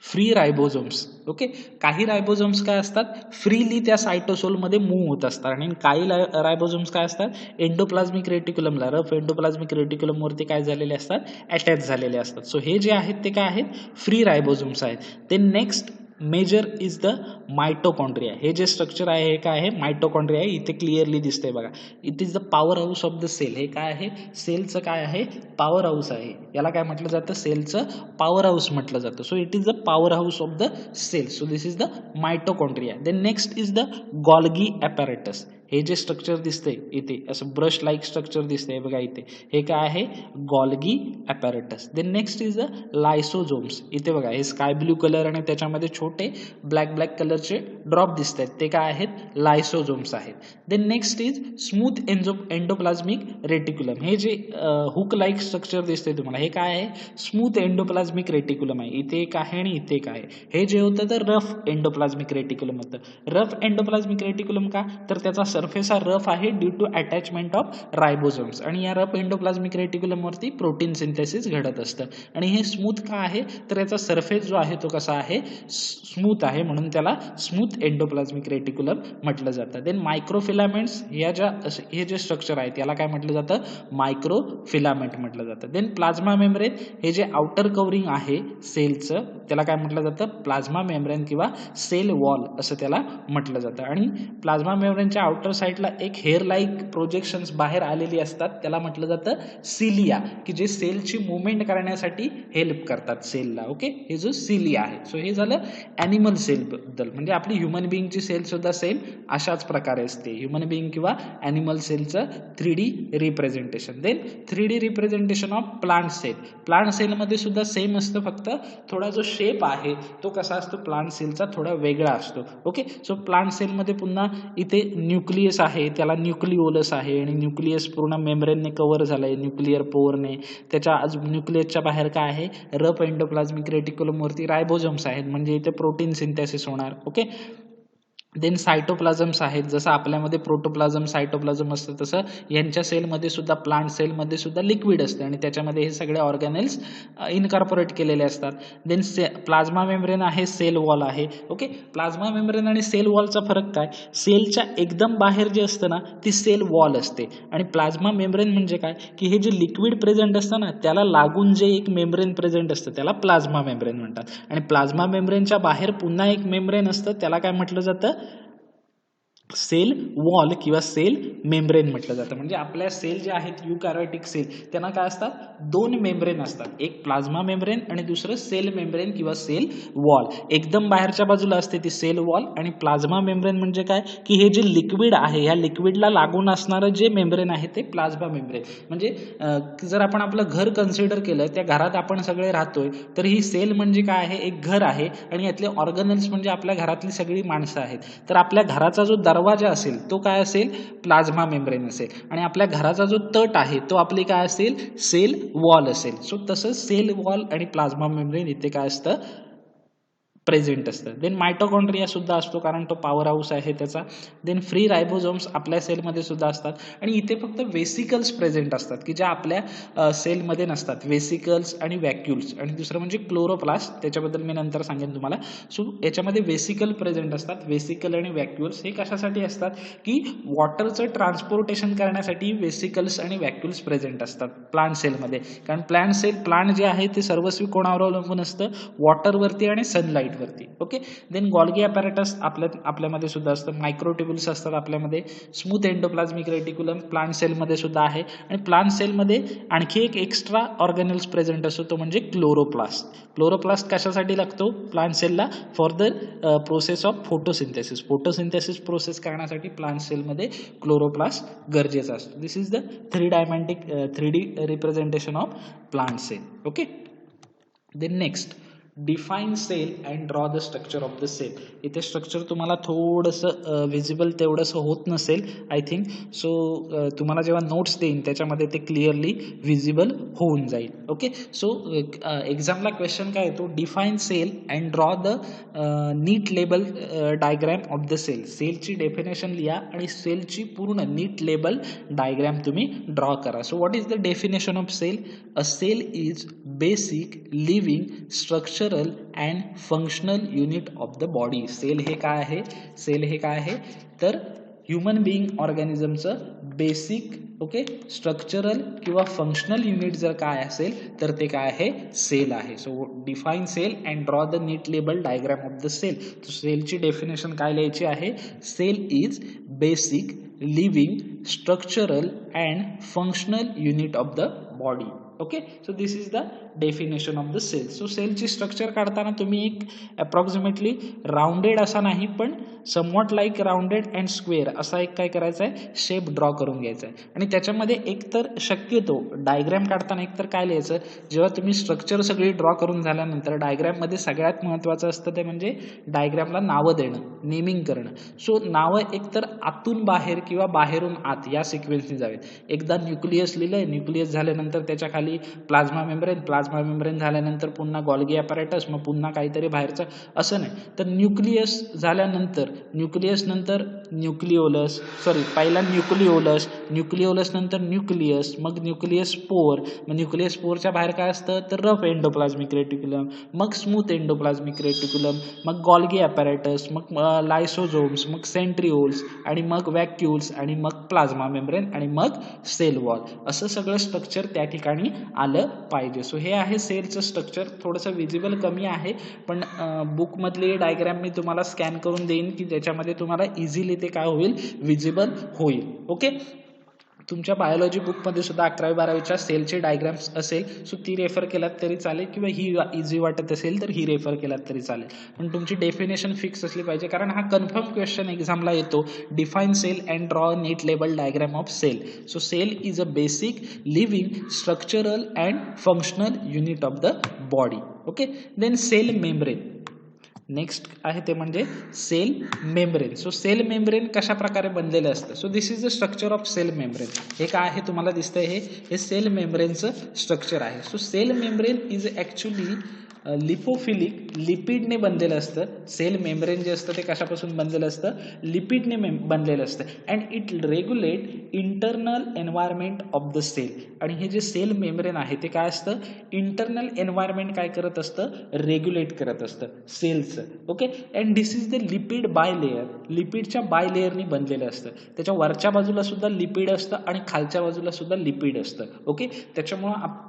free ribosomes. Okay. काही रायबोझोम्स काय असतात, फ्रीली त्या सायटोसोलमध्ये मूव्ह होत असतात. आणि काही रायबोझोम्स काय असतात, एंडोप्लाझ्मिक रेटिक्युलमला, रफ एंडोप्लाझ्मिक रेटिक्युलमवरती काय झालेले असतात, अटॅच झालेले असतात. सो हे जे आहेत ते काय आहेत, फ्री रायबोझोम्स आहेत. ते next major is the mitochondria. हे जे स्ट्रक्चर आहे हे काय आहे, मायटोकॉन्ड्रिया आहे. इथे क्लिअरली दिसतंय बघा. It is the power house of the cell. हे काय आहे, सेलचं काय आहे, पॉवर हाऊस आहे. याला काय म्हटलं जातं, सेलचं पॉवर हाऊस म्हटलं जातं. So it is the power house of the cell. So this is the mitochondria. Then next is the Golgi apparatus. हे जे स्ट्रक्चर दिसतंय इथे असं ब्रश लाईक स्ट्रक्चर दिसतंय बघा इथे, हे काय आहे, Golgi apparatus. Then next is the lysosomes. इथे बघा हे स्काय ब्ल्यू कलर आणि त्याच्यामध्ये छोटे ब्लॅक कलरचे ड्रॉप दिसत आहेत, ते काय आहेत, लायसोझोम्स आहेत. Then next is smooth endoplasmic reticulum. हे जे हुक लाईक स्ट्रक्चर दिसते तुम्हाला, हे काय आहे, स्मूथ एंडोप्लाझ्मिक रेटिक्युलम आहे. इथे एक आहे आणि इथे एक आहे. हे जे होतं तर रफ एंडोप्लाझ्मिक रेटिक्युलम होतं. रफ एंडोप्लाझ्मिक रेटिक्युलम का, तर त्याचा सरफेस हा रफ आहे due to attachment of ribosomes. आणि या रफ एंडोप्लाझ्मिक रेटिक्युलमवरती प्रोटीन सिंथेसिस घडत असतं. आणि हे स्मूथ का आहे, तर याचा सरफेस जो आहे तो कसा आहे, स्मूथ आहे, म्हणून त्याला स्मूथ एंडोप्लाझ्मिक रेटिक्युलम म्हटलं जातं. देन मायक्रोफिलामेंट्स, हे जे स्ट्रक्चर आहेत याला काय म्हटलं जातं, मायक्रोफिलामेंट म्हटलं जातं. देन प्लाझ्मा मेम्ब्रेन, हे जे आउटर कव्हरिंग आहे सेलचं त्याला काय म्हटलं जातं, प्लाझ्मा मेम्ब्रेन किंवा सेल वॉल असं त्याला म्हटलं जातं. आणि प्लाझ्मा मेम्ब्रेनच्या आउटर साईडला एक हेअर लाईक प्रोजेक्शन्स बाहेर आलेली असतात, त्याला म्हटलं जातं सिलिया, की जे सेलची मुवमेंट करण्यासाठी हेल्प करतात सेलला. ओके, हे जो सिलिया आहे. सो हे झालं ॲनिमल सेल बद्दल. म्हणजे आपली ह्युमन बिईंगची सेल सुद्धा सेम अशाच प्रकारे असते. ह्युमन बिईंग किंवा ॲनिमल सेलचं 3D representation. Then 3D representation of plant cell. Plant सेलमध्ये सुद्धा सेम असतं, फक्त थोडा जो शेप आहे तो कसा असतो प्लांट सेलचा, थोडा वेगळा असतो. ओके, सो प्लांट सेलमध्ये पुन्हा इथे न्यूक्लियस आहे, त्याला न्यूक्लिओलस आहे, आणि न्यूक्लियस पूर्ण मेम्ब्रेनने कव्हर झालंय न्यूक्लिअर पोअरने. त्याच्या न्यूक्लियसच्या बाहेर काय आहे, रफ एंडोप्लाझ्मिक रेटिक्युलमवरती रायबोझोम्स आहेत, म्हणजे इथे प्रोटीन सिंथेसिस होणार. ओके, देन सायटोप्लाझम्स आहेत. जसं आपल्यामध्ये प्रोटोप्लाझम सायटोप्लाझम असतं तसं यांच्या सेलमध्ये सुद्धा, प्लांट सेलमध्ये सुद्धा लिक्विड असते आणि त्याच्यामध्ये हे सगळे ऑर्गॅनेल्स इनकॉर्पोरेट केलेले असतात. देन प्लाझ्मा मेम्ब्रेन आहे, सेल वॉल आहे. ओके, प्लाझ्मा मेम्ब्रेन आणि सेल वॉलचा फरक काय, सेलच्या एकदम बाहेर जे असतं ना ती सेल वॉल असते, आणि प्लाझ्मा मेम्ब्रेन म्हणजे काय, की हे जे लिक्विड प्रेझेंट असतं ना त्याला लागून जे एक मेम्ब्रेन प्रेझेंट असतं त्याला प्लाझ्मा मेम्ब्रेन म्हणतात. आणि प्लाझ्मा मेम्ब्रेनच्या बाहेर पुन्हा एक मेम्ब्रेन असतं, त्याला काय म्हटलं जातं, सेल वॉल किंवा सेल मेम्ब्रेन म्हटलं जातं. म्हणजे आपल्या सेल जे आहेत युकॅरियोटिक सेल त्यांना काय असतात, दोन मेम्ब्रेन असतात, एक प्लाझ्मा मेम्ब्रेन आणि दुसरं सेल मेम्ब्रेन किंवा सेल वॉल. एकदम बाहेरच्या बाजूला असते ती सेल वॉल, आणि प्लाझ्मा मेम्ब्रेन म्हणजे काय, की हे जे लिक्विड आहे ह्या लिक्विडला लागून असणारं जे मेम्ब्रेन आहे ते प्लाझ्मा मेम्ब्रेन. म्हणजे जर आपण आपलं घर कन्सिडर केलं, त्या घरात आपण सगळे राहतोय, तर ही सेल म्हणजे काय आहे, एक घर आहे, आणि यातले ऑर्गनल्स म्हणजे आपल्या घरातली सगळी माणसं आहेत. तर आपल्या घराचा जो दरवाजा असेल तो काय असेल, प्लाझ्मा मेम्ब्रेन असेल, आणि आपल्या घराचा जो तट आहे तो आपली काय असेल, सेल वॉल असेल. सो तसं सेल वॉल आणि प्लाझ्मा मेम्ब्रेन इथे काय असतं, प्रेझेंट असतं. देन मायटोकॉन्ड्रिया सुद्धा असतो, कारण तो पॉवर हाऊस आहे त्याचा. देन फ्री रायबोझोम्स आपल्या सेलमध्ये सुद्धा असतात, आणि इथे फक्त वेसिकल्स प्रेझेंट असतात की ज्या आपल्या सेलमध्ये नसतात, वेसिकल्स आणि व्हॅक्युल्स. आणि दुसरं म्हणजे क्लोरोप्लास्ट, त्याच्याबद्दल मी नंतर सांगेन तुम्हाला. सो याच्यामध्ये वेसिकल प्रेझेंट असतात. वेसिकल आणि व्हॅक्युल्स हे कशासाठी असतात, की वॉटरचं ट्रान्सपोर्टेशन करण्यासाठी वेसिकल्स आणि व्हॅक्युल्स प्रेझेंट असतात प्लांट सेलमध्ये. कारण प्लांट जे आहे ते सर्वस्वी कोणावर अवलंबून असतं, वॉटरवरती आणि सनलाईट वरती. ओके, देन गॉल्गी ॲपॅरेटस आपल्यामध्ये सुद्धा असतं. मायक्रोट्युब्युल्स असतात आपल्यामध्ये. स्मूथ एंडोप्लाझ्मिक रेटिक्युलम प्लांट सेलमध्ये सुद्धा आहे. आणि प्लांट सेलमध्ये आणखी एक एक्स्ट्रा ऑर्गॅनेल्स प्रेझेंट असतो, तो म्हणजे क्लोरोप्लास्ट. क्लोरोप्लास्ट कशासाठी लागतो प्लांट सेलला, for the process of photosynthesis. Photosynthesis process करण्यासाठी प्लांट सेलमध्ये क्लोरोप्लास्ट गरजेचा असतो. This is the 3D representation of plant cell. Okay, then next, define cell and draw the structure of the cell. इथे स्ट्रक्चर तुम्हाला थोडंसं व्हिजिबल तेवढंसं होत नसेल आय थिंक. सो तुम्हाला जेव्हा नोट्स देईन त्याच्यामध्ये ते क्लिअरली व्हिजिबल होऊन जाईल. ओके, सो एक्झामला क्वेश्चन काय येतो, define cell and draw the neat label diagram of the cell. सेलची डेफिनेशन लिहा आणि सेलची पूर्ण नीट लेबल डायग्रॅम तुम्ही ड्रॉ करा. So what is the definition of cell? A cell is basic living structural and functional unit of the body. Cell हे काय आहे तर ह्युमन बिईंग ऑर्गॅनिझमचं बेसिक ओके, स्ट्रक्चरल किंवा फंक्शनल युनिट जर काय असेल तर ते काय आहे, सेल आहे. So define cell and draw the neat label diagram of the cell. सेलची डेफिनेशन काय लिहायची आहे, cell is basic living structural and functional unit of the body. Okay, so this is the definition of the cell. So सेलची स्ट्रक्चर काढताना तुम्ही एक अप्रॉक्सिमेटली राउंडेड असा नाही पण somewhat like rounded and square असा एक काय करायचा आहे, शेप ड्रॉ करून घ्यायचा आहे. आणि त्याच्यामध्ये एकतर शक्यतो डायग्रॅम काढताना एकतर काय लिहायचं, जेव्हा तुम्ही स्ट्रक्चर सगळी ड्रॉ करून झाल्यानंतर डायग्रॅममध्ये सगळ्यात महत्त्वाचं असतं ते म्हणजे डायग्रॅमला नावं देणं, नेमिंग करणं. सो नावं एकतर आतून बाहेर किंवा बाहेरून आत या सिक्वेन्सने जावेत. एकदा न्यूक्लियस लिहिलंय, न्यूक्लियस झाल्यानंतर त्याच्या खाली प्लाझ्मा मेम्ब्रेन, प्लाझ्मा मेम्ब्रेन झाल्यानंतर पुन्हा गॉल्गी ॲपॅरेटस, मग पुन्हा काहीतरी बाहेरचं, असं नाही. तर न्यूक्लियस झाल्यानंतर न्यूक्लियस नंतर न्यूक्लिओलस, पहिला न्यूक्लिओलस, न्यूक्लिओलस नंतर न्यूक्लियस, मग न्यूक्लियस स्पोर, मग न्यूक्लियस स्पोरच्या बाहेर काय असतं तर रफ एंडोप्लाझ्मिक रेटिक्युलम, मग स्मूथ एंडोप्लाझ्मिक रेटिक्युलम, मग गॉल्गी ॲपॅरेटस, मग लायसोझोम्स, मग सेंट्रिओल्स, आणि मग वॅक्युल्स, आणि मग प्लाझ्मा मेम्ब्रेन, आणि मग सेल वॉल. असं सगळं स्ट्रक्चर त्या ठिकाणी आलं पाहिजे. सो हे आहे सेलचं स्ट्रक्चर. थोडंसं विजिबल कमी आहे पण बुकमधली डायग्रॅम मी तुम्हाला स्कॅन करून देईन की ज्याच्यामध्ये तुम्हाला इझिली ते काय होईल, विजिबल होईल. ओके, तुमच्या बायोलॉजी बुकमध्ये सुद्धा 11वी 12वीच्या सेलचे डायग्राम्स असेल, सो ती रेफर केलात तरी चालेल किंवा ही इझी वाटत असेल तर ही रेफर केलात तरी चालेल. पण तुमची डेफिनेशन फिक्स असली पाहिजे कारण हा कन्फर्म क्वेश्चन एक्झामला येतो. Define cell and draw neat label diagram of cell. So cell is a basic living structural and functional unit of the body. Okay, then cell membrane. Next आहे ते म्हणजे cell membrane. So cell membrane कशा प्रकारे बनलेलं असतं. So this is the structure of cell membrane. हे काय आहे तुम्हाला दिसतंय, हे सेल मेम्ब्रेनचं स्ट्रक्चर आहे. So cell membrane is actually lipophilic लिपिडने बनलेलं असतं. सेल मेम्ब्रेन जे असतं ते कशापासून बनलेलं असतं, लिपिडने बनलेलं असतं. And it regulate internal environment of the cell. आणि हे जे सेल मेम्ब्रेन आहे ते काय असतं, इंटरनल एन्व्हायरमेंट काय करत असतं, रेग्युलेट करत असतं सेलचं. Okay, and this is the lipid bilayer. लिपिडच्या बाय लेअरनी बनलेलं असतं. त्याच्या वरच्या बाजूला सुद्धा लिपिड असतं आणि खालच्या बाजूला सुद्धा लिपिड असतं. ओके, त्याच्यामुळं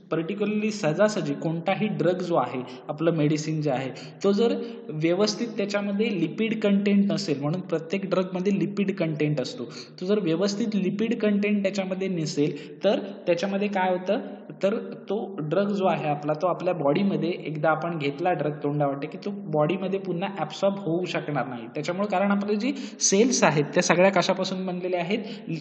पर्टिक्युलरली सहजासहजी कोणताही ड्रग जो आहे, आपलं मेडिसिन जे आहे, तो जर व्यवस्थित त्याच्यामध्ये लिपिड कंटेंट नसेल, म्हणून प्रत्येक ड्रगमध्ये लिपिड कंटेंट असतो, तो जर व्यवस्थित लिपिड कंटेंट त्याच्यामध्ये नसेल तर त्याच्यामध्ये काय होतं, तर तो ड्रग जो आहे आपला, तो आपल्या बॉडीमध्ये एकदा आपण घेतला ड्रग तोंडावाटे की तो बॉडीमध्ये पुन्हा ॲब्सॉर्ब होऊ शकणार नाही. त्याच्यामुळे कारण आपले जी सेल्स आहेत त्या सगळ्या कशापासून बनलेल्या आहेत,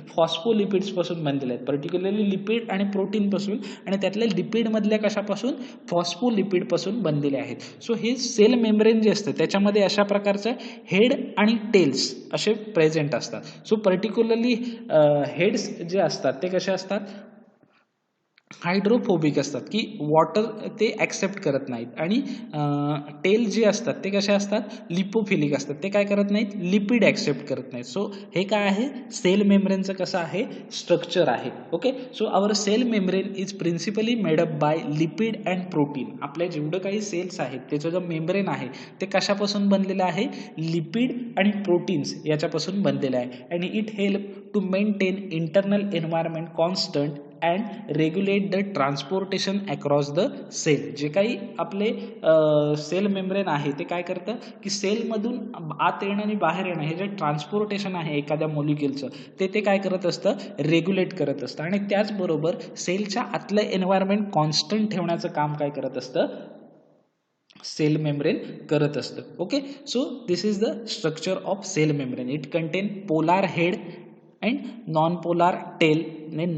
फॉस्फोलिपिड्सपासून बनलेल्या आहेत. पर्टिक्युलरली लिपिड आणि प्रोटीनपासून, आणि त्यातल्या लिपिडमधल्या कशापासून, फॉस्फोलिपिडपासून बनलेले आहेत. सो हे सेल मेम्ब्रेन जे असतं त्याच्यामध्ये अशा प्रकारचं हेड आणि टेल्स असे प्रेझेंट असतात. सो पर्टिक्युलरली हेड्स जे असतात ते कसे असतात, हायड्रोफोबिक असतात की वॉटर ते ॲक्सेप्ट करत नाहीत. आणि टेल जे असतात ते कसे असतात, लिपोफिलिक असतात, ते काय करत नाहीत, लिपिड ॲक्सेप्ट करत नाहीत. सो हे काय आहे, सेल मेम्ब्रेनचं कसं आहे स्ट्रक्चर आहे. Okay, so our cell membrane is principally made up by lipid and protein. आपल्या जेवढं काही सेल्स आहेत त्याचं जो मेम्ब्रेन आहे ते कशापासून बनलेलं आहे, लिपिड आणि प्रोटीन्स याच्यापासून बनलेलं आहे. आणि it help to maintain internal environment constant and regulate the transportation across the cell. जे काही आपले सेल मेम्ब्रेन आहे ते काय करतं की सेलमधून आत येणं आणि बाहेर येणं हे जे ट्रान्सपोर्टेशन आहे एखाद्या मॉलिक्युलचं ते काय करत असतं, रेग्युलेट करत असतं. आणि त्याचबरोबर सेलच्या आतलं एन्व्हायरमेंट कॉन्स्टंट ठेवण्याचं काम काय करत असतं, सेल मेम्ब्रेन करत असतं. Okay, so this is the structure of cell membrane. It contain polar head and non-polar tail,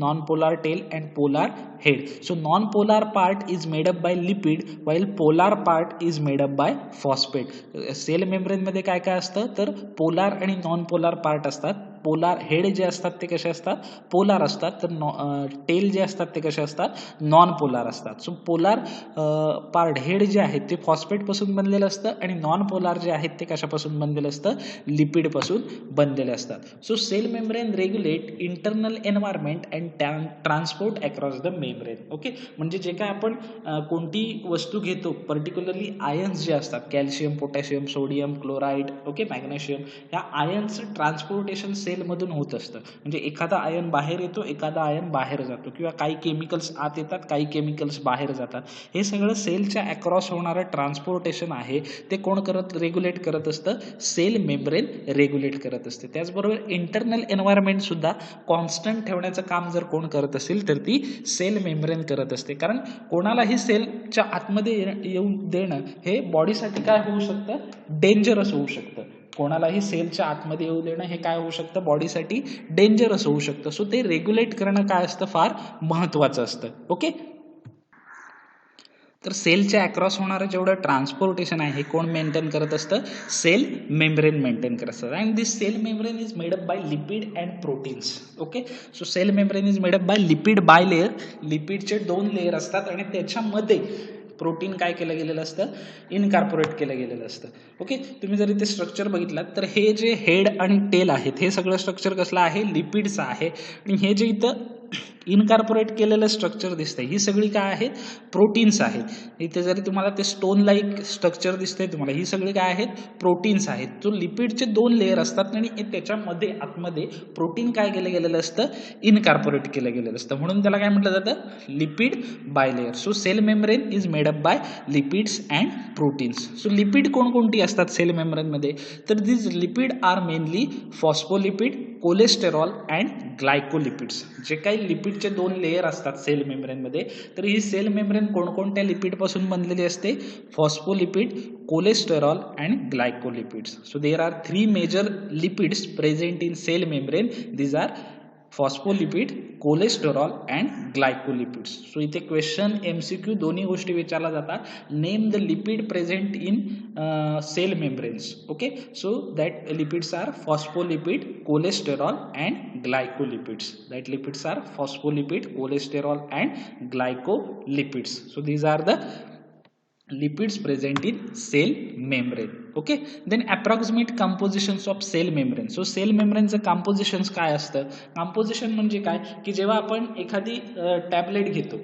non-polar tail and polar head. So non-polar part is made up by lipid while polar part is made up by phosphate. Cell membrane मध्ये काय काय असतं तर पोलार आणि नॉन पोलार पार्ट असतात. पोलार हेड जे असतात ते कसे असतात, पोलार असतात. तर टेल जे असतात ते कसे असतात, नॉन पोलार असतात. सो पोलार पार्ट हेड जे आहेत ते फॉस्फेट पासून बनलेलं असतं आणि नॉन पोलार जे आहेत ते कशापासून बनलेलं असतं, लिपिड पासून बनलेले असतात. So cell membrane regulate internal environment and transport across the membrane. Okay, म्हणजे जे काय आपण कोणती वस्तू घेतो, पर्टिक्युलरली आयन्स जे असतात, calcium, potassium, sodium, chloride, okay, magnesium, ह्या आयन्सचं ट्रान्सपोर्टेशन सेलमधून होत असतं. म्हणजे एखादा आयन बाहेर येतो, एखादा आयन बाहेर जातो, किंवा काही केमिकल्स आत येतात, काही केमिकल्स बाहेर जातात. हे सगळं सेलच्या अक्रॉस होणारं ट्रान्सपोर्टेशन आहे ते कोण रेग्युलेट करत असतं? सेल मेम्ब्रेन रेग्युलेट करत असते. त्याचबरोबर इंटरनल एन्व्हायरमेंट सुद्धा कॉन्स्टंट ठेवण्याचं काम जर कोण करत असेल तर ती सेल मेम्ब्रेन करत असते. कारण कोणालाही सेलच्या आतमध्ये येऊन देणं हे बॉडीसाठी काय होऊ शकतं? डेंजरस होऊ शकतं. कोणालाही सेलच्या आतमध्ये येऊ देणं हे काय होऊ शकतं? बॉडीसाठी डेंजरस होऊ शकतं. सो ते रेग्युलेट करणं काय असतं? फार महत्वाचं असतं. ओके. तर सेलच्या अक्रॉस होणारं जेवढं ट्रान्सपोर्टेशन आहे हे कोण मेंटेन करत असतं? सेल मेम्ब्रेन मेंटेन करत असतं. And this cell membrane is made up by lipid and proteins. Okay. So cell membrane is made up by lipid bilayer. लिपिडचे 2 लेअर असतात आणि त्याच्यामध्ये प्रोटीन काय केलं गेलेलं असतं? इनकॉर्पोरेट केलं गेलेलं असतं. ओके. तुम्ही जर इथे स्ट्रक्चर बघितलात तर हे जे हेड आणि टेल आहेत हे सगळं स्ट्रक्चर कसलं आहे? लिपिडचं आहे. आणि हे जे इथं इनकॉर्पोरेट केलेलं स्ट्रक्चर दिसतंय ही सगळी काय आहेत? प्रोटीन्स आहेत. इथे जरी तुम्हाला ते स्टोन लाईक स्ट्रक्चर दिसतंय तुम्हाला, ही सगळी काय आहेत? प्रोटीन्स आहेत. जो लिपिडचे 2 लेअर असतात आणि त्याच्यामध्ये आतमध्ये प्रोटीन काय केलं गेलेलं असतं? इनकॉर्पोरेट केलं गेलेलं असतं. म्हणून त्याला काय म्हटलं जातं? Lipid bilayer. So cell membrane is made up by lipids and proteins. So lipid कोणकोणती असतात सेल मेम्ब्रेनमध्ये? तर this lipid are mainly phospholipid, cholesterol and glycolipids. जे काही लिपिडचे 2 लेयर असतात सेल मेम्ब्रेनमध्ये, तर ही सेल मेम्ब्रेन कोणकोणत्या लिपिडपासून बनलेली असते? Phospholipid, cholesterol and glycolipids. So there are 3 major lipids present in cell membrane. These are phospholipid, cholesterol and glycolipids. So इथे क्वेश्चन MCQ दोन्ही गोष्टी विचारल्या जातात. Name the lipid present in cell membranes. Okay. So that lipids are phospholipid, cholesterol and glycolipids. That lipids are phospholipid, cholesterol and glycolipids. So these are the lipids present in cell membrane. Okay. Then approximate compositions of cell membrane. So sale मेम्ब्रेनचं compositions काय असतं? कंपोजिशन म्हणजे काय की जेव्हा आपण एखादी टॅबलेट घेतो,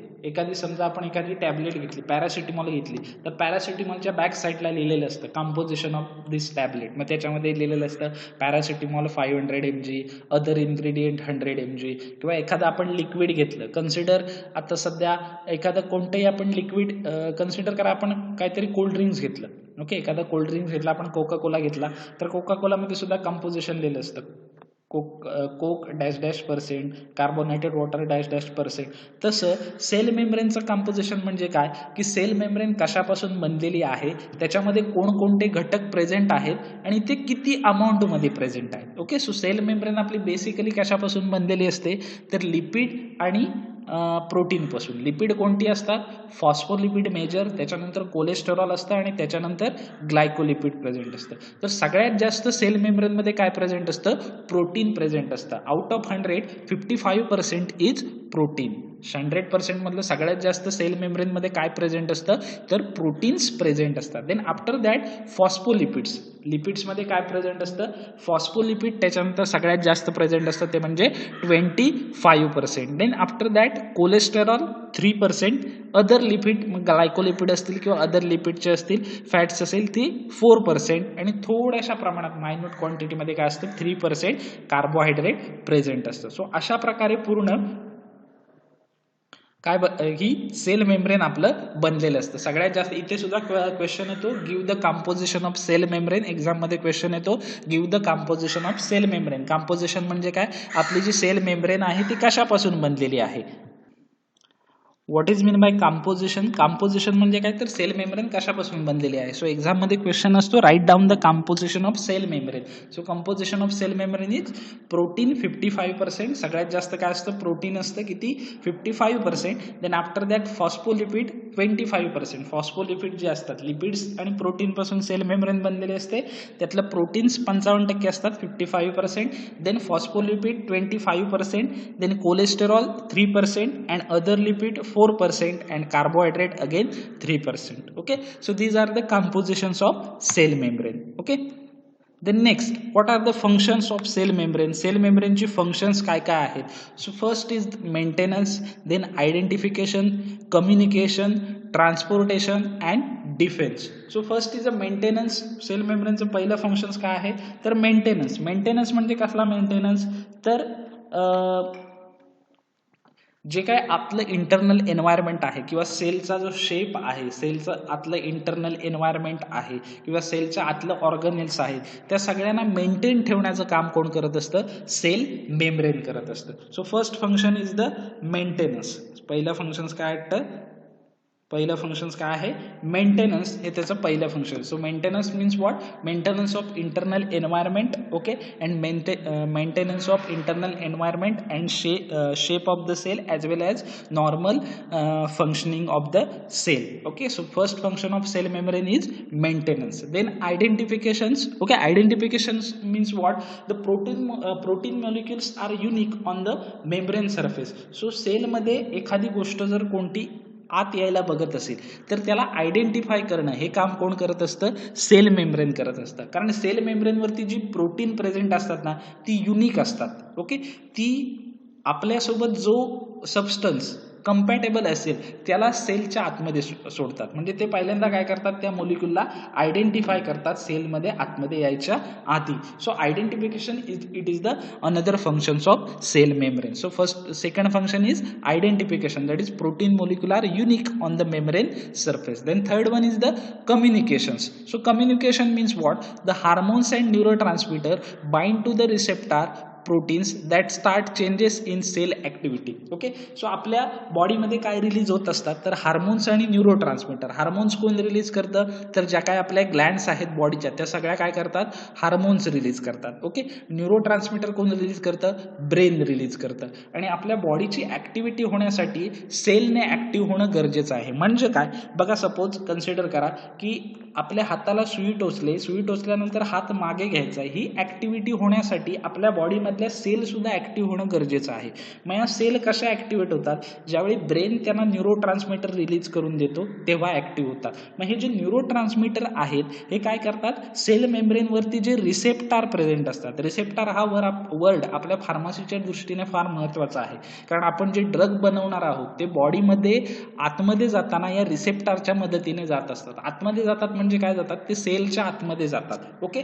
समजा आपण एखादी टॅबलेट घेतली, पॅरासिटामॉल घेतली, तर पॅरासिटामॉलच्या बॅक साईडला लिहिलेलं असतं कंपोजिशन ऑफ दिस टॅबलेट. मग त्याच्यामध्ये लिहिलेलं असतं paracetamol 500 mg, other ingredient 100 mg. किंवा एखादं आपण लिक्विड घेतलं, कन्सिडर आता सध्या एखादं कोणतंही आपण लिक्विड कन्सिडर करा, आपण काहीतरी कोल्ड ड्रिंक्स घेतलं. ओके. एखादा कोल्ड ड्रिंक्स घेतला, आपण कोका कोला घेतला, तर कोका कोलामध्ये सुद्धा कंपोजिशन लिहिलं असतं कोक -% कार्बोनेटेड वॉटर -%. तसं सेल मेम्ब्रेनचं कंपोजिशन म्हणजे काय की सेल मेम्ब्रेन कशापासून बनलेली आहे, त्याच्यामध्ये कोणकोणते घटक प्रेझेंट आहेत आणि ते किती अमाऊंटमध्ये प्रेझेंट आहेत. ओके. सो सेल मेम्ब्रेन आपली बेसिकली कशापासून बनलेली असते? तर लिपिड आणि प्रोटीन पासून. लिपिड कोणती असतात? फॉस्फोलिपिड मेजर, त्याच्यानंतर कोलेस्टेरॉल असतं आणि त्याच्यानंतर ग्लायकोलिपिड प्रेझेंट असतं. तर सगळ्यात जास्त सेल मेम्ब्रेनमध्ये काय प्रेझेंट असतं? प्रोटीन प्रेझेंट असतं. Out of 100 55% is protein. 100% मधलं सगळ्यात जास्त सेल मेम्ब्रेनमध्ये काय प्रेझेंट असतं? तर प्रोटीन्स प्रेझेंट असतात. Then after that phospholipids. लिपिड्समध्ये काय प्रेझेंट असतं? फॉस्फोलिपिड. त्याच्यानंतर सगळ्यात जास्त प्रेझेंट असतं ते म्हणजे 25%. Then after that cholesterol 3%, other lipid, मग ग्लायकोलिपिड असतील किंवा अदर लिपिडचे असतील, फॅट्स असेल ती 4%, आणि थोड्याशा प्रमाणात मायन्यूट क्वांटिटीमध्ये काय असतं? 3% कार्बोहायड्रेट प्रेझेंट असतं. सो अशा प्रकारे पूर्ण काय ही सेल मेम्ब्रेन आपलं बनलेलं असतं. सगळ्यात जास्त इथे सुद्धा क्वेश्चन येतो, give the composition of cell membrane. Exam मध्ये क्वेश्चन येतो, give the composition of cell membrane. Composition म्हणजे काय? आपली जी सेल मेम्ब्रेन आहे ती कशापासून बनलेली आहे. What is mean by composition? Composition म्हणजे काय? तर सेल मेम्ब्रेन कशापासून बनलेली आहे. सो एक्झाम मध्ये क्वेश्चन असतो, write down the composition of cell membrane. So composition of cell membrane is protein 55%. सगळ्यात जास्त काय असतं? प्रोटीन असतं. किती? 55%. Then after that phospholipid 25%. Phospholipid जे असतात, लिपिड्स आणि प्रोटीन पासून सेल मेम्ब्रेन बनलेले असते. त्यातलं प्रोटीन्स 55% असतात, 55%. Then phospholipid 25%. Then cholesterol 3% and other lipid 4% and carbohydrate again 3%. Okay, so these are the compositions of cell membrane. Okay, then next, what are the functions of cell membrane? Cell membrane ची functions काय काय आहेत? So first is maintenance, then identification, communication, transportation and defence. So first is a maintenance. Cell मेम्ब्रेनचं पहिलं फंक्शन्स काय आहे तर मेंटेनन्स. मेंटेनन्स म्हणजे कसला मेंटेनन्स तर जे काय आपलं इंटरनल एन्व्हायरमेंट आहे किंवा सेलचा जो शेप आहे, सेलचं आतलं इंटरनल एन्व्हायरमेंट आहे किंवा सेलच्या आतलं ऑर्गनेल्स आहे, त्या सगळ्यांना मेंटेन ठेवण्याचं काम कोण करत असतं सेल मेम्ब्रेन करत असतं. So first function is the maintenance. पहिलं फंक्शन्स काय वाटतं पहिलं फंक्शन्स काय आहे मेंटेनन्स हे त्याचं पहिलं function. So maintenance means what maintenance of internal environment okay and maintenance of internal environment and shape of the cell as well as normal functioning of the cell. Okay so first function of cell membrane is maintenance. Then identifications. Okay identifications means what the protein molecules are unique on the membrane surface. So सेलमध्ये एखादी गोष्ट जर कोणती आत यायला बघत असेल तर त्याला आयडेंटिफाय करणं हे काम कोण करत असतं सेल मेम्ब्रेन करत असतं. कारण सेल मेम्ब्रेनवरती जी प्रोटीन प्रेझेंट असतात ना ती युनिक असतात. ओके ती आपल्यासोबत जो सबस्टन्स कंपॅटेबल असेल त्याला सेलच्या आतमध्ये सोडतात. म्हणजे ते पहिल्यांदा काय करतात त्या मॉलिक्युलला आयडेंटिफाय करतात सेलमध्ये आतमध्ये यायच्या आधी. So identification it is the another functions of cell membrane. So second function is identification that is protein molecule are unique on the membrane surface. Then third one is the communications. So communication means what? The hormones and neurotransmitter bind to the receptor proteins that start changes in cell activity. Okay so आपल्या बॉडीमध्ये काय रिलीज होत असतात तर हार्मोन्स आणि न्यूरो ट्रान्समिटर. हार्मोन्स कोण रिलीज करतं तर ज्या काय आपल्या ग्लँड्स आहेत बॉडीच्या त्या सगळ्या काय करतात हार्मोन्स रिलीज करतात. ओके न्यूरो ट्रान्समिटर कोण रिलीज करतं ब्रेन रिलीज करतं. आणि आपल्या बॉडीची ॲक्टिव्हिटी होण्यासाठी सेलने ॲक्टिव्ह होणं गरजेचं आहे. म्हणजे काय बघा सपोज कन्सिडर करा की आपल्या हाताला सुई टोचल्यानंतर हात मागे घ्यायचा. ही ॲक्टिव्हिटी होण्यासाठी आपल्या बॉडीमधल्या सेल सुद्धा ॲक्टिव्ह होणं गरजेचं आहे. मग या सेल कशा ॲक्टिव्हेट होतात ज्यावेळी ब्रेन त्यांना न्यूरो ट्रान्समिटर रिलीज करून देतो तेव्हा ॲक्टिव्ह होतात. मग हे जे न्यूरो ट्रान्समिटर आहेत हे काय करतात सेल मेम्ब्रेनवरती जे रिसेप्टार प्रेझेंट असतात. रिसेप्टार हा वर्ड आपल्या फार्मसीच्या दृष्टीने फार महत्त्वाचा आहे. कारण आपण जे ड्रग बनवणार आहोत ते बॉडीमध्ये आतमध्ये जाताना या रिसेप्टारच्या मदतीने जात असतात. आतमध्ये जातात म्हणजे काय जातात ते सेलच्या आतमध्ये जातात. ओके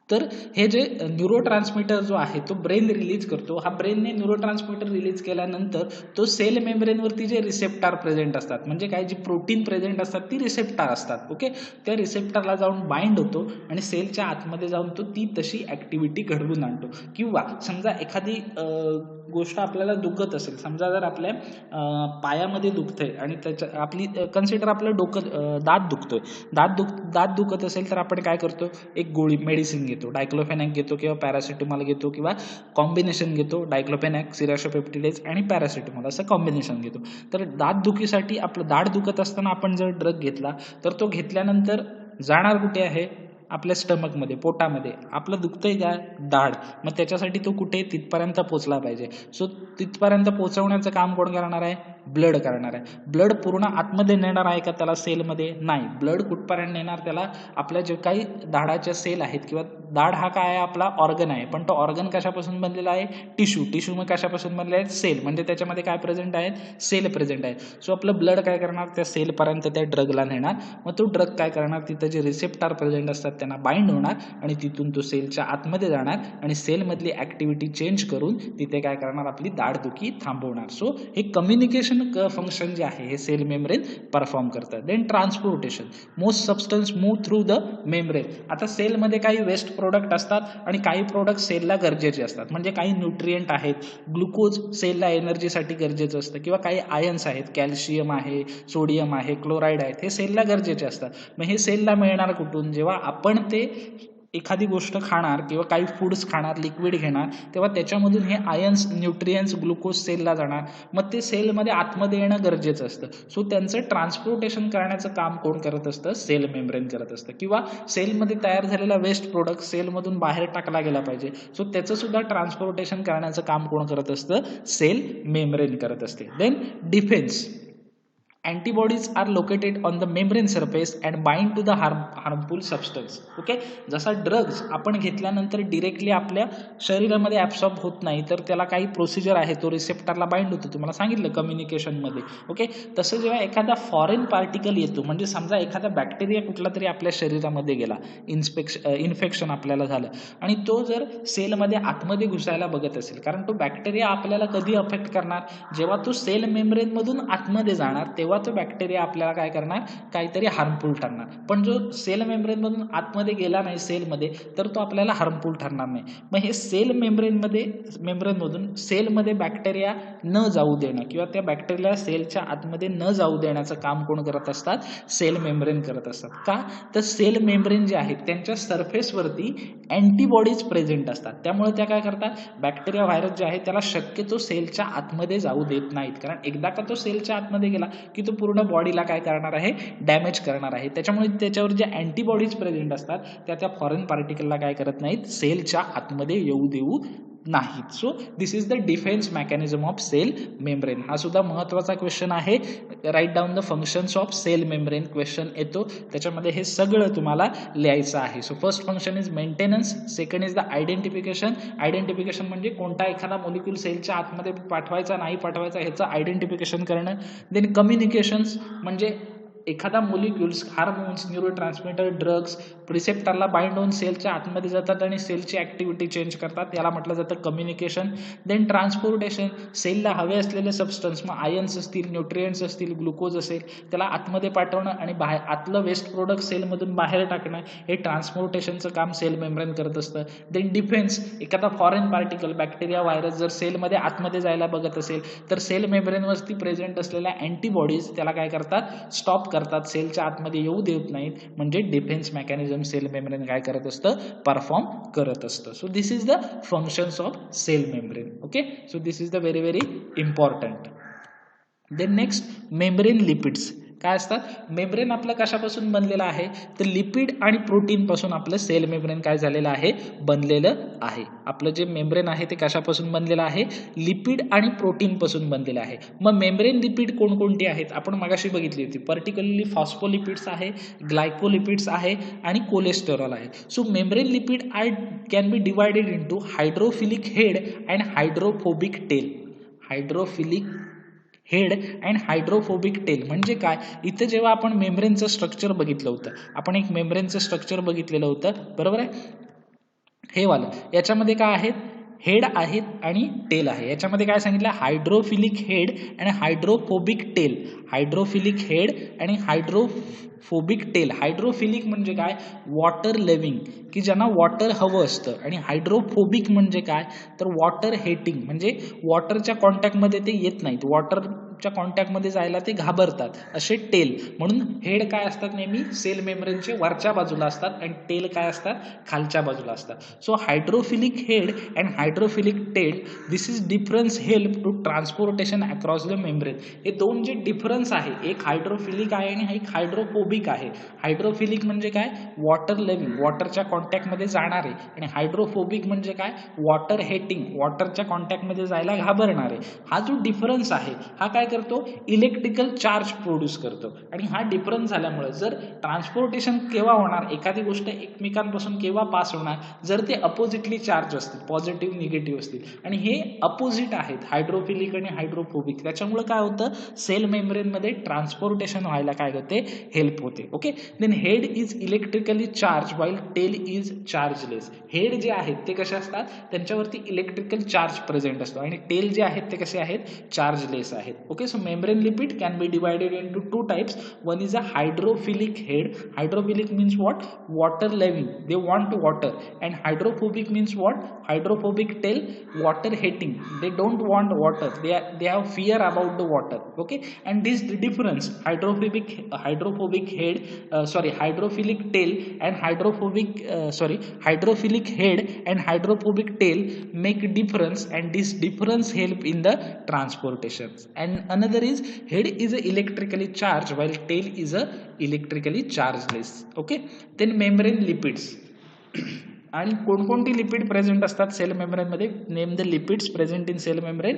तर हे जे न्यूरो ट्रान्समिटर जो आहे तो ब्रेन रिलीज करतो. हा ब्रेनने न्यूरो ट्रान्समिटर रिलीज केल्यानंतर तो सेल मेम्ब्रेनवरती जे रिसेप्टार प्रेझेंट असतात म्हणजे काय जी प्रोटीन प्रेझेंट असतात ती रिसेप्टार असतात. ओके त्या रिसेप्टारला जाऊन बाइंड होतो आणि सेलच्या आतमध्ये जाऊन तो ती तशी ॲक्टिव्हिटी घडवून आणतो. किंवा समजा एखादी गोष्ट आपल्याला दुखत असेल, समजा जर आपल्या पायामध्ये दुखतंय आणि त्याच्या आपली कन्सिडर आपलं डोकं दात दुखत असेल तर आपण काय करतो एक गोळी मेडिसिन घेतो. डायक्लोफेनॅक घेतो किंवा पॅरासिटामॉल घेतो किंवा कॉम्बिनेशन घेतो. डायक्लोफेनॅक सिराशोपेप्टिडेज आणि पॅरासिटामॉल असं कॉम्बिनेशन घेतो. तर दात आपलं दाढ दुखत असताना आपण जर ड्रग घेतला तर तो घेतल्यानंतर जाणार कुठे आहे आपल्या स्टमकमध्ये पोटामध्ये. आपलं दुखतंय का दाढ मग त्याच्यासाठी तो कुठे तिथपर्यंत पोचला पाहिजे. सो तिथपर्यंत पोचवण्याचं काम कोण करणार आहे ब्लड करणार आहे. ब्लड पूर्ण आतमध्ये नेणार आहे का त्याला सेलमध्ये नाही. ब्लड कुठपर्यंत नेणार त्याला आपल्या जे काही दाढाच्या सेल आहेत किंवा दाढ हा काय आहे आपला ऑर्गन आहे पण तो ऑर्गन कशापासून बनलेला आहे टिश्यू मग कशापासून बनले आहेत सेल म्हणजे त्याच्यामध्ये काय प्रेझेंट आहेत सेल प्रेझेंट आहेत. सो आपलं ब्लड काय करणार त्या सेलपर्यंत त्या ड्रगला नेणार. मग तो ड्रग काय करणार तिथं जे रिसेप्टार प्रेझेंट असतात त्यांना बाइंड होणार आणि तिथून तो सेलच्या आतमध्ये जाणार आणि सेलमधली ॲक्टिव्हिटी चेंज करून तिथे काय करणार आपली दाढदुखी थांबवणार. सो हे कम्युनिकेशन फंक्शन जे आहे हे सेल मेम्ब्रेन परफॉर्म करतात. Then transportation most substance move through the membrane. आता सेलमध्ये काही वेस्ट प्रोडक्ट असतात आणि काही प्रोडक्ट सेलला गरजेचे असतात. म्हणजे काही न्यूट्रिएंट आहेत. ग्लुकोज सेलला एनर्जीसाठी गरजेचं असतं किंवा काही आयन्स आहेत कॅल्शियम आहे सोडियम आहे क्लोराईड आहेत हे सेलला गरजेचे असतात. मग हे सेलला मिळणार कुठून जेव्हा आपण ते एखादी गोष्ट खाणार किंवा काही फूड्स खाणार लिक्विड घेणार तेव्हा त्याच्यामधून हे आयन्स न्यूट्रियन्स ग्लुकोज सेलला जाणार. मग ते सेलमध्ये आतमध्ये येणं गरजेचं असतं. सो त्यांचं ट्रान्सपोर्टेशन करण्याचं काम कोण करत असतं सेल मेम्ब्रेन करत असतं. किंवा सेलमध्ये तयार झालेला वेस्ट प्रोडक्ट सेलमधून बाहेर टाकला गेला पाहिजे. सो त्याचं सुद्धा ट्रान्सपोर्टेशन करण्याचं काम कोण करत असतं सेल मेम्ब्रेन करत असते. Then defence. antibodies are located on the membrane surface and bind to the harmful substance. Okay, जसा ड्रग्स आपण घेतल्यानंतर डिरेक्टली आपल्या शरीरामध्ये ऍब्सॉर्ब होत नाही, तर त्याला काही प्रोसिजर आहे, तो रिसेप्टरला बाइंड होतो, तुम्हाला सांगितलं कम्युनिकेशनमध्ये. ओके, तसं जेव्हा एखादा फॉरेन पार्टिकल येतो, म्हणजे समजा एखादा बॅक्टेरिया कुठला तरी आपल्या शरीरामध्ये गेला, इन्फेक्शन आपल्याला झालं आणि तो जर सेलमध्ये आतमध्ये घुसायला बघत असेल, कारण तो बॅक्टेरिया आपल्याला कधी अफेक्ट करणार, जेव्हा तो सेल मेम्ब्रेनमधून आतमध्ये जाणार तेव्हा तो बॅक्टेरिया आपल्याला काय करणार, काहीतरी हार्मफुल ठरणार. पण जो सेल मेम्ब्रेनमधून आतमध्ये गेला नाही सेलमध्ये, तर तो आपल्याला हार्मफुल ठरणार नाही. मग हे सेल मेम्ब्रेनमधून सेलमध्ये बॅक्टेरिया न जाऊ देणं किंवा त्या बॅक्टेरिया सेलच्या आतमध्ये न जाऊ देण्याचं काम कोण करत असतात, सेल मेम्ब्रेन करत असतात. का, तर सेल मेम्ब्रेन जे आहेत त्यांच्या सरफेसवरती अँटीबॉडीज प्रेझेंट असतात, त्यामुळे त्या काय करतात, बॅक्टेरिया व्हायरस जे आहे त्याला शक्यतो सेलच्या आतमध्ये जाऊ देत नाहीत, कारण एकदा का तो सेलच्या आतमध्ये गेला की तो पूर्ण बॉडीला काय करणार आहे, डॅमेज करणार आहे. त्याच्यामुळे त्याच्यावर जे अँटीबॉडीज प्रेझेंट असतात त्या फॉरेन पार्टिकलला काय करत नाहीत, सेलच्या आतमध्ये येऊ देऊ नाहीत. So this is the defence mechanism of cell membrane. हा सुद्धा महत्वाचा क्वेश्चन आहे. Write down the functions of cell membrane question येतो, त्याच्यामध्ये हे सगळं तुम्हाला लिहायचं आहे. So first function is maintenance, second is the identification. Identification म्हणजे कोणता एखादा मॉलिक्यूल सेलच्या आतमध्ये पाठवायचा नाही पाठवायचा ह्याचं आयडेंटिफिकेशन करणं. देन कम्युनिकेशन्स म्हणजे एखादा मॉलिक्युल्स, हार्मोन्स, न्यूरोट्रान्समीटर, ड्रग्स रिसेप्टरला बाइंड होऊन सेलच्या आतमध्ये जातात आणि सेलची ऍक्टिव्हिटी चेंज करतात, याला म्हटलं जातं कम्युनिकेशन. देन ट्रान्सपोर्टेशन, सेलला हवे असलेले सबस्टन्स, मग आयन्स असतील, न्यूट्रिएंट्स असतील, ग्लुकोज असेल, त्याला आतमध्ये पाठवणं आणि आतलं वेस्ट प्रोडक्ट सेलमधून बाहेर टाकणं, हे ट्रान्सपोर्टेशनचं काम सेल मेम्ब्रेन करत असतं. देन डिफेन्स, एखादा फॉरेन पार्टिकल, बॅक्टेरिया, व्हायरस जर सेलमध्ये आतमध्ये जायला बघत असेल तर सेल मेम्ब्रेनवरती प्रेझेंट असलेल्या अँटीबॉडीज त्याला काय करतात, स्टॉप करतात, सेलच्या आतमध्ये येऊ देत नाहीत, म्हणजे डिफेन्स मेकॅनिझम सेल मेम्ब्रेन काय करत असतं, परफॉर्म करत असतं. So this is the functions of cell membrane. Okay, so this is the very very important. Then next, membrane lipids काय असतात. मेम्ब्रेन आपलं कशापासून बनलेलं आहे, तर लिपिड आणि प्रोटीन पासून आपलं सेल मेम्ब्रेन काय झालेलं आहे, बनलेलं आहे. आपलं जे मेम्ब्रेन आहे ते कशापासून बनलेलं आहे, लिपिड आणि प्रोटीन पासून बनलेलं आहे. मग मेम्ब्रेन लिपिड कोणकोणती आहेत, आपण मगाशी बघितली होती. पर्टिक्युलरली फॉस्फोलिपिड्स आहे, ग्लायकोलिपिड्स आहे आणि कोलेस्टेरॉल आहे. So membrane lipid can be divided into hydrophilic head and hydrophobic tail. Hydrophilic head and hydrophobic tail म्हणजे काय, इथं जेव्हा आपण मेम्ब्रेनचं स्ट्रक्चर बघितलं होतं, आपण एक मेम्ब्रेनचं स्ट्रक्चर बघितलेलं होतं, बरोबर आहे. हे वालं याच्यामध्ये काय आहेत, हेड आहेत आणि टेल आहे. याच्यामध्ये काय सांगितलं, हायड्रोफिलिक हेड आणि हायड्रोफोबिक टेल. हायड्रोफिलिक हेड आणि हायड्रोफोबिक टेल. हायड्रोफिलिक म्हणजे काय, वॉटर लिव्हिंग, की ज्यांना वॉटर हवं असतं, आणि हायड्रोफोबिक म्हणजे काय, तर वॉटर हेटिंग, म्हणजे वॉटरच्या कॉन्टॅक्टमध्ये ते येत नाहीत, वॉटरच्या कॉन्टॅक्टमध्ये जायला ते घाबरतात, असे टेल. म्हणून हेड काय असतात, नेहमी सेल मेम्ब्रेनचे वरच्या बाजूला असतात आणि टेल काय असतात, खालच्या बाजूला असतात. So hydrophilic head and hydrophilic tail, this is difference help to transportation across the membrane. हे दोन जे डिफरन्स आहे, एक हायड्रोफिलिक आहे आणि एक हायड्रोफोबिक आहे. हायड्रोफिलिक म्हणजे काय, वॉटर लिव्हिंग, वॉटरच्या कॉन्टॅक्टमध्ये जाणारे, आणि हायड्रोफोबिक म्हणजे काय, वॉटर हेटिंग, वॉटरच्या कॉन्टॅक्टमध्ये जायला घाबरणारे. हा जो डिफरन्स आहे हा काय करतो, इलेक्ट्रिकल चार्ज प्रोड्यूस करतो. आणि हा डिफरन्स झाल्यामुळे जर ट्रान्सपोर्टेशन केव्हा होणार, एखादी गोष्ट एकमेकांपासून केव्हा पास होणार, जर ते अपोजिटली चार्ज असतील, पॉझिटिव्ह निगेटिव्ह असतील, आणि हे अपोजिट आहेत हायड्रोफिलिक आणि हायड्रोफोबिक, त्याच्यामुळे काय होतं, सेल मेम्ब्रेनमध्ये ट्रान्सपोर्टेशन व्हायला काय होते, हेल्प होते. Okay, then head is electrically charge while tail is chargeless. हेड जे आहेत ते कसे असतात, त्यांच्यावरती इलेक्ट्रिकल चार्ज प्रेझेंट असतो, आणि टेल जे आहेत ते कसे आहेत, चार्जलेस आहेत. Okay, so membrane lipid can be divided into two types. One is a hydrophilic head. Hydrophilic means what, water living, they want water. And hydrophobic means what, hydrophobic tail, water hating, they don't want water, they have fear about the water. Okay, and this difference, hydrophobic head, hydrophilic tail and hydrophilic head and hydrophobic tail make difference, and this difference help in the transportation. And another is, head is electrically charged while tail is electrically chargeless. Okay, then membrane lipids. आणि कोणकोणती लिपिड प्रेझेंट असतात सेल मेम्ब्रेन मध्ये, name the lipids present in cell membrane.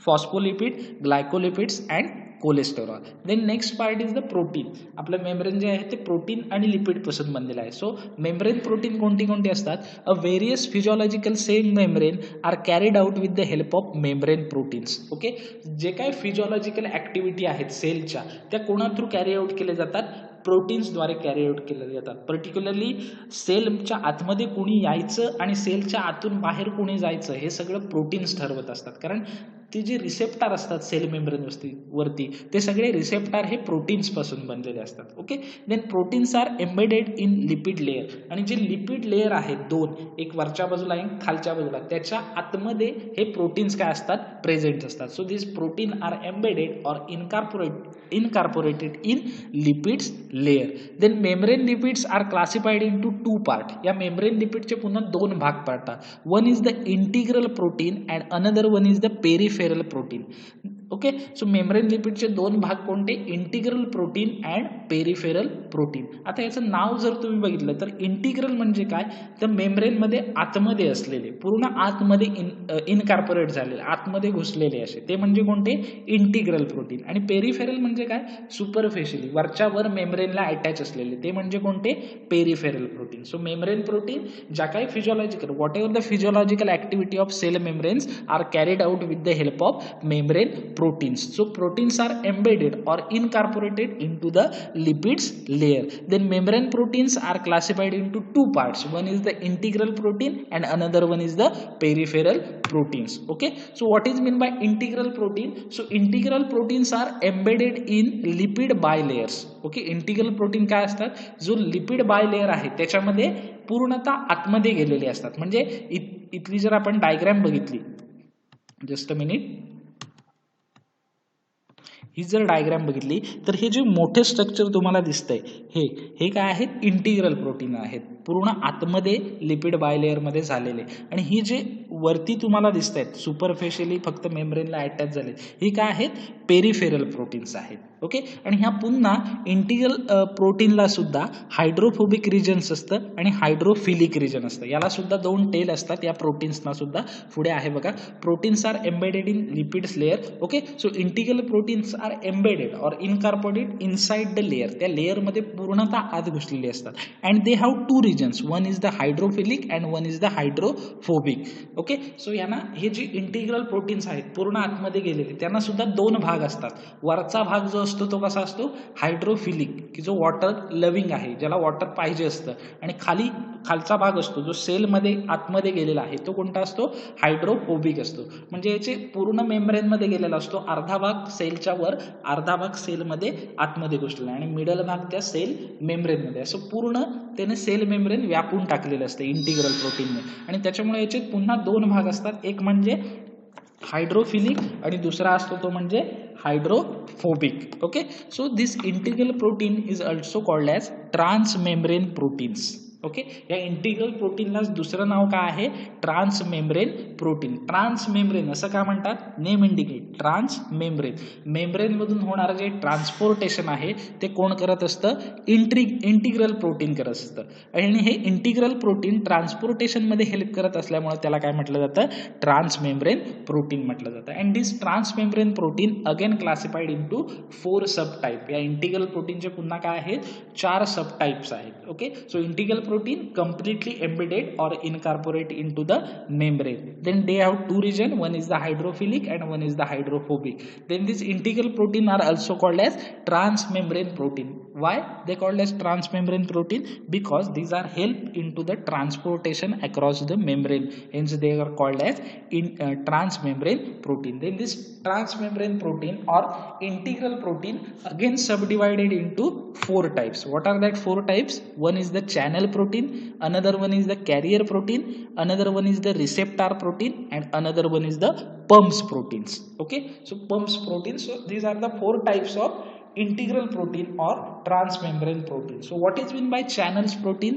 Phospholipid, glycolipids and cholesterol. Then next part is the protein. आपलं मेम्ब्रेन जे आहे ते प्रोटीन आणि लिपिड पासून बनलेलं आहे. सो मेम्ब्रेन प्रोटीन कोणती कोणती असतात? A various physiological cell membrane are carried out with the help of membrane proteins. Okay, जे काय फिजिओलॉजिकल ऍक्टिव्हिटी आहेत सेलच्या त्या कोणा थ्रू कॅरी आउट केले जातात? प्रोटीन्सद्वारे कॅरी आउट केले जातात. पर्टिक्युलरली सेलच्या आतमध्ये कुणी यायचं आणि सेलच्या आतून बाहेर कुणी जायचं हे सगळं प्रोटीन्स ठरवत असतात. कारण ते जे रिसेप्टार असतात सेल मेम्ब्रेन वरती ते सगळे रिसेप्टार हे प्रोटीन्स पासून बनलेले असतात. Okay, then proteins are embedded in lipid layer. आणि जे लिपिड लेअर आहेत दोन, एक वरच्या बाजूला एक खालच्या बाजूला, त्याच्या आतमध्ये हे प्रोटीन्स काय असतात? प्रेझेंट असतात. So this protein are embedded और incorporated in lipids layer. Then membrane lipids are classified into two part. या मेम्ब्रेन लिपिडचे पुन्हा दोन भाग पडतात. One is the integral protein and another one is the peripheral protein. Okay, so membrane लिपिडचे दोन भाग कोणते? Integral protein and peripheral protein. आता याचं नाव जर तुम्ही बघितलं तर इंटिग्रल म्हणजे काय? तर मेम्ब्रेनमध्ये आतमध्ये असलेले, पूर्ण आतमध्ये इनकॉर्पोरेट झालेले, आतमध्ये घुसलेले असे ते म्हणजे कोणते? Integral protein. आणि पेरिफेरल म्हणजे काय? सुपरफिशियली, वरच्या वर मेम्ब्रेनला अटॅच असलेले ते म्हणजे कोणते? Peripheral protein. So membrane protein ज्या काही physiological, whatever the physiological activity of cell membranes are carried out with the help of membrane proteins. So proteins are embedded or incorporated into the lipids layer. Then membrane proteins are classified into two parts. One is the integral protein and another one is the peripheral proteins. Okay, so what is meant by integral protein? So integral proteins are embedded in lipid bilayers. Okay, integral protein काय असतात? जो लिपिड बायलेअर आहे त्याच्यामध्ये पूर्णतः आतमध्ये गेलेले असतात. म्हणजे इथली जर आपण डायग्राम बघितली, जस्ट अ मिनिट, ही जर डायग्राम बघितली तर हे जे मोठे स्ट्रक्चर तुम्हाला दिसतंय हे काय आहेत? इंटिग्रल प्रोटीन आहेत, पूर्ण आतमध्ये लिपिड बायलेअर मध्ये झालेले. आणि ही जे वरती तुम्हाला दिसत आहेत सुपरफिशियली फक्त मेम्ब्रेनला अटॅच झाले, ही काय आहेत? पेरिफेरल प्रोटीन्स आहेत. ओके, आणि ह्या पुन्हा इंटिग्रल प्रोटीनला सुद्धा हायड्रोफोबिक रिजन्स असतं आणि हायड्रोफिलिक रिजन असतं. याला सुद्धा दोन टेल असतात या प्रोटीन्सना सुद्धा. पुढे आहे बघा, proteins are embedded in lipids layer. Okay, so integral proteins are embedded और इनकॉर्पोरेटेड इनसाइड द लेअर. त्या लेअर मध्ये पूर्णतः आत घुसलेली असतात. And they have two regions, one is the hydrophilic and one is the hydrophobic. Okay, so यांना हे जे इंटिग्रल प्रोटीन्स आहेत पूर्ण आतमध्ये गेलेले त्यांना सुद्धा दोन भाग असतात. वरचा भाग जो असतो तो कसा असतो? हायड्रोफिलिक, की जो वॉटर लविंग आहे, ज्याला वॉटर पाहिजे असतं. आणि खालचा भाग असतो जो सेलमध्ये आतमध्ये गेलेला आहे तो कोणता असतो? हायड्रोफोबिक असतो. म्हणजे याचे पूर्ण मेम्ब्रेनमध्ये गेलेला असतो, अर्धा भाग सेलच्या वर, अर्धा भाग सेलमध्ये आतमध्ये घुसलेला आणि मिडल भाग त्या सेल मेम्ब्रेनमध्ये. असं पूर्ण त्याने सेल मेम्ब्रेन व्यापून टाकलेलं असतं इंटिग्रल प्रोटीनने. आणि त्याच्यामुळे याचे पुन्हा दोन भाग असतात, एक म्हणजे हायड्रोफिलिक आणि दुसरा असतो तो म्हणजे hydrophobic. Okay, so this integral protein is also called as transmembrane proteins. Okay, या इंटिग्रल प्रोटीनला दुसरं नाव काय आहे? Transmembrane protein. ट्रान्समेम्ब्रेन असं का म्हणतात? Name indicate, transmembrane. मेम्ब्रेन मधून होणारं जे ट्रान्सपोर्टेशन आहे ते कोण करत असतं? इंटिग्रल प्रोटीन करत असतं. आणि हे इंटिग्रल प्रोटीन ट्रान्सपोर्टेशन मध्ये हेल्प करत असल्यामुळे त्याला काय म्हटलं जातं? ट्रान्समेम्ब्रेन प्रोटीन म्हटलं जातं. And this transmembrane protein again classified into 4 sub type. या इंटिग्रल प्रोटीनचे पुन्हा काय आहेत? 4 सब टाइप्स आहेत. Okay, so integral protein completely embedded or incorporate into the membrane. Then they have two region, one is the hydrophilic and one is the hydrophobic. Then this integral protein are also called as transmembrane protein. Why they called as transmembrane protein? Because these are help into the transportation across the membrane, hence they are called as transmembrane protein. Then this transmembrane protein or integral protein again subdivided into 4 types. What are that 4 types? One is the channel protein, another one is the carrier protein, another one is the receptor protein and another one is the pumps proteins. Okay, so pumps protein. So these are the 4 types of integral protein or transmembrane protein. So what is meant by channels protein?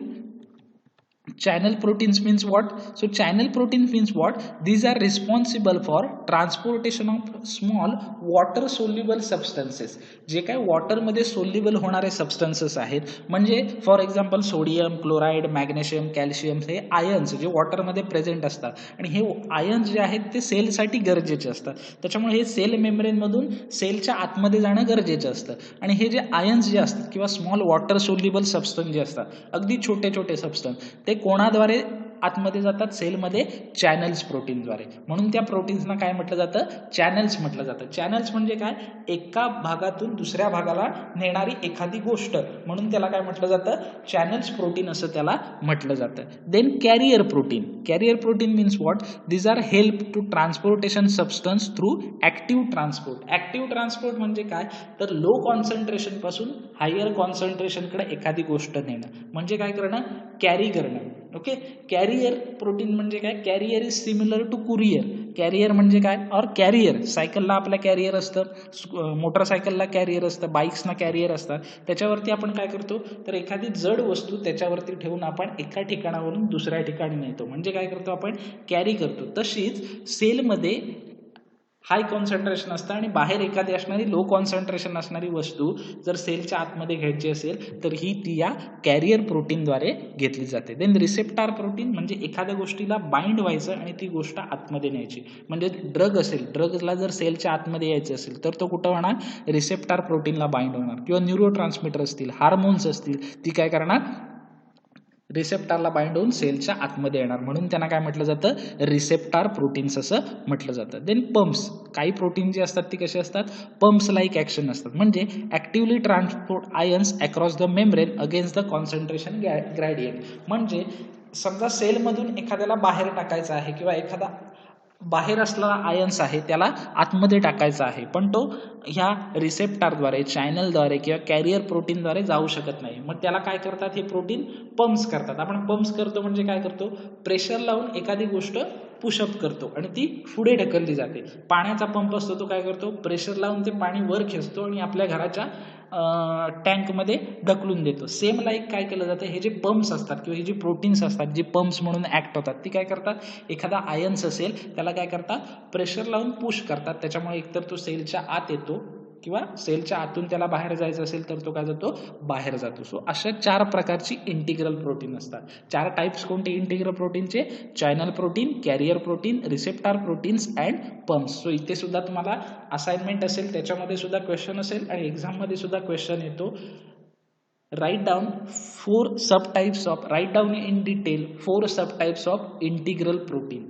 Channel proteins means what? So channel protein means what? These are responsible for transportation of small water soluble substances. जे काय वॉटर मध्ये सोल्युबल होणारे सबस्टन्सेस आहेत, म्हणजे for example sodium, chloride, magnesium, calcium, हे आयन्स जे वॉटर मध्ये प्रेझेंट असतात आणि हे आयन्स जे आहेत ते सेलसाठी गरजेचे असतात. त्याच्यामुळे हे सेल मेम्ब्रेन मधून सेलच्या आतमध्ये जाणं गरजेचं असतं. आणि हे जे आयन्स जे असतात किंवा स्मॉल वॉटर सोल्युबल सबस्टन्स जे असतात, अगदी छोटे छोटे सबस्टन्स, ते कोणाद्वारे आतमध्ये जातात? सेलमध्ये चॅनल्स प्रोटीनद्वारे. म्हणून त्या प्रोटीन्सना काय म्हटलं जातं? चॅनल्स म्हटलं जातं. चॅनल्स म्हणजे काय? एका भागातून दुसऱ्या भागाला नेणारी एखादी गोष्ट, म्हणून त्याला काय म्हटलं जातं? चॅनल्स प्रोटीन असं त्याला म्हटलं जातं. Then carrier protein. Carrier protein means what? These are help to transportation substance through active transport. Active transport म्हणजे काय? तर लो कॉन्सन्ट्रेशन पासून हायर कॉन्सन्ट्रेशनकडे एखादी गोष्ट नेणं, म्हणजे काय करणं? कॅरी करणं. ओके. कॅरियर प्रोटीन म्हणजे काय? Carrier is similar to courier. Carrier म्हणजे काय? और कॅरियर, सायकलला आपल्या कॅरियर असतं, मोटरसायकलला कॅरियर असतं, बाईक्सना कॅरियर असतात. त्याच्यावरती आपण काय करतो? तर एखादी जड वस्तू त्याच्यावरती ठेवून आपण एका ठिकाणावरून दुसऱ्या ठिकाणी नेतो, म्हणजे काय करतो? आपण कॅरी करतो. तशीच सेलमध्ये हाय कॉन्सन्ट्रेशन असतं आणि बाहेर एखादी असणारी लो कॉन्सन्ट्रेशन असणारी वस्तू जर सेलच्या आतमध्ये घ्यायची असेल तर ही ती या कॅरियर प्रोटीनद्वारे घेतली जाते. देन रिसेप्टार प्रोटीन म्हणजे एखाद्या गोष्टीला बाइंड व्हायचं आणि ती गोष्ट आतमध्ये न्यायची. म्हणजे ड्रग असेल, ड्रगला जर सेलच्या आतमध्ये यायचं असेल तर तो कुठं होणार? रिसेप्टार प्रोटीनला बाइंड होणार. किंवा न्यूरो ट्रान्समीटर असतील, हार्मोन्स असतील, ती काय करणार? रिसेप्टारला बाइंड होऊन सेलच्या आतमध्ये येणार, म्हणून त्यांना काय म्हटलं जातं? रिसेप्टार प्रोटीन्स असं म्हटलं जातं. Then pumps. काही प्रोटीन जे असतात ती कशी असतात? पंप्स लाईक ऍक्शन असतात, म्हणजे actively transport ions across the membrane against the concentration gradient. म्हणजे समजा सेलमधून एखाद्याला बाहेर टाकायचं आहे किंवा एखादा बाहेर असलेला आयन्स आहे त्याला आतमध्ये टाकायचा आहे, पण तो ह्या रिसेप्टारद्वारे, चॅनलद्वारे किंवा कॅरियर प्रोटीनद्वारे जाऊ शकत नाही. मग त्याला काय करतात? हे प्रोटीन पंप्स करतात. आपण पंप्स करतो म्हणजे काय करतो? प्रेशर लावून एखादी गोष्ट पुशअप करतो आणि ती पुढे ढकलली जाते. पाण्याचा पंप असतो तो काय करतो? प्रेशर लावून ते पाणी वर खेचतो आणि आपल्या घराच्या टँकमध्ये ढकलून देतो. सेम लाईक काय केलं जातं? हे जे पंप्स असतात किंवा हे जे प्रोटीन्स असतात जे पंप्स म्हणून ऍक्ट होतात, ती काय करतात? एखादा आयन्स असेल त्याला काय करतात? प्रेशर लावून पुश करतात. त्याच्यामुळे एकतर तो सेलच्या आत येतो किंवा सेलच्या आतून त्याला बाहेर जायचं असेल तर तो काय जातो? बाहेर जातो. सो अशा 4 प्रकारची इंटिग्रल प्रोटीन असतात. 4 टाइप्स कोणते इंटिग्रल प्रोटीनचे? Channel protein, carrier protein, receptor proteins and pumps. So इथे सुद्धा तुम्हाला असाइनमेंट असेल, त्याच्यामध्ये सुद्धा क्वेश्चन असेल आणि एक्झाम मध्ये सुद्धा क्वेश्चन येतो. write down 4 subtypes of, write down in detail 4 subtypes of integral protein.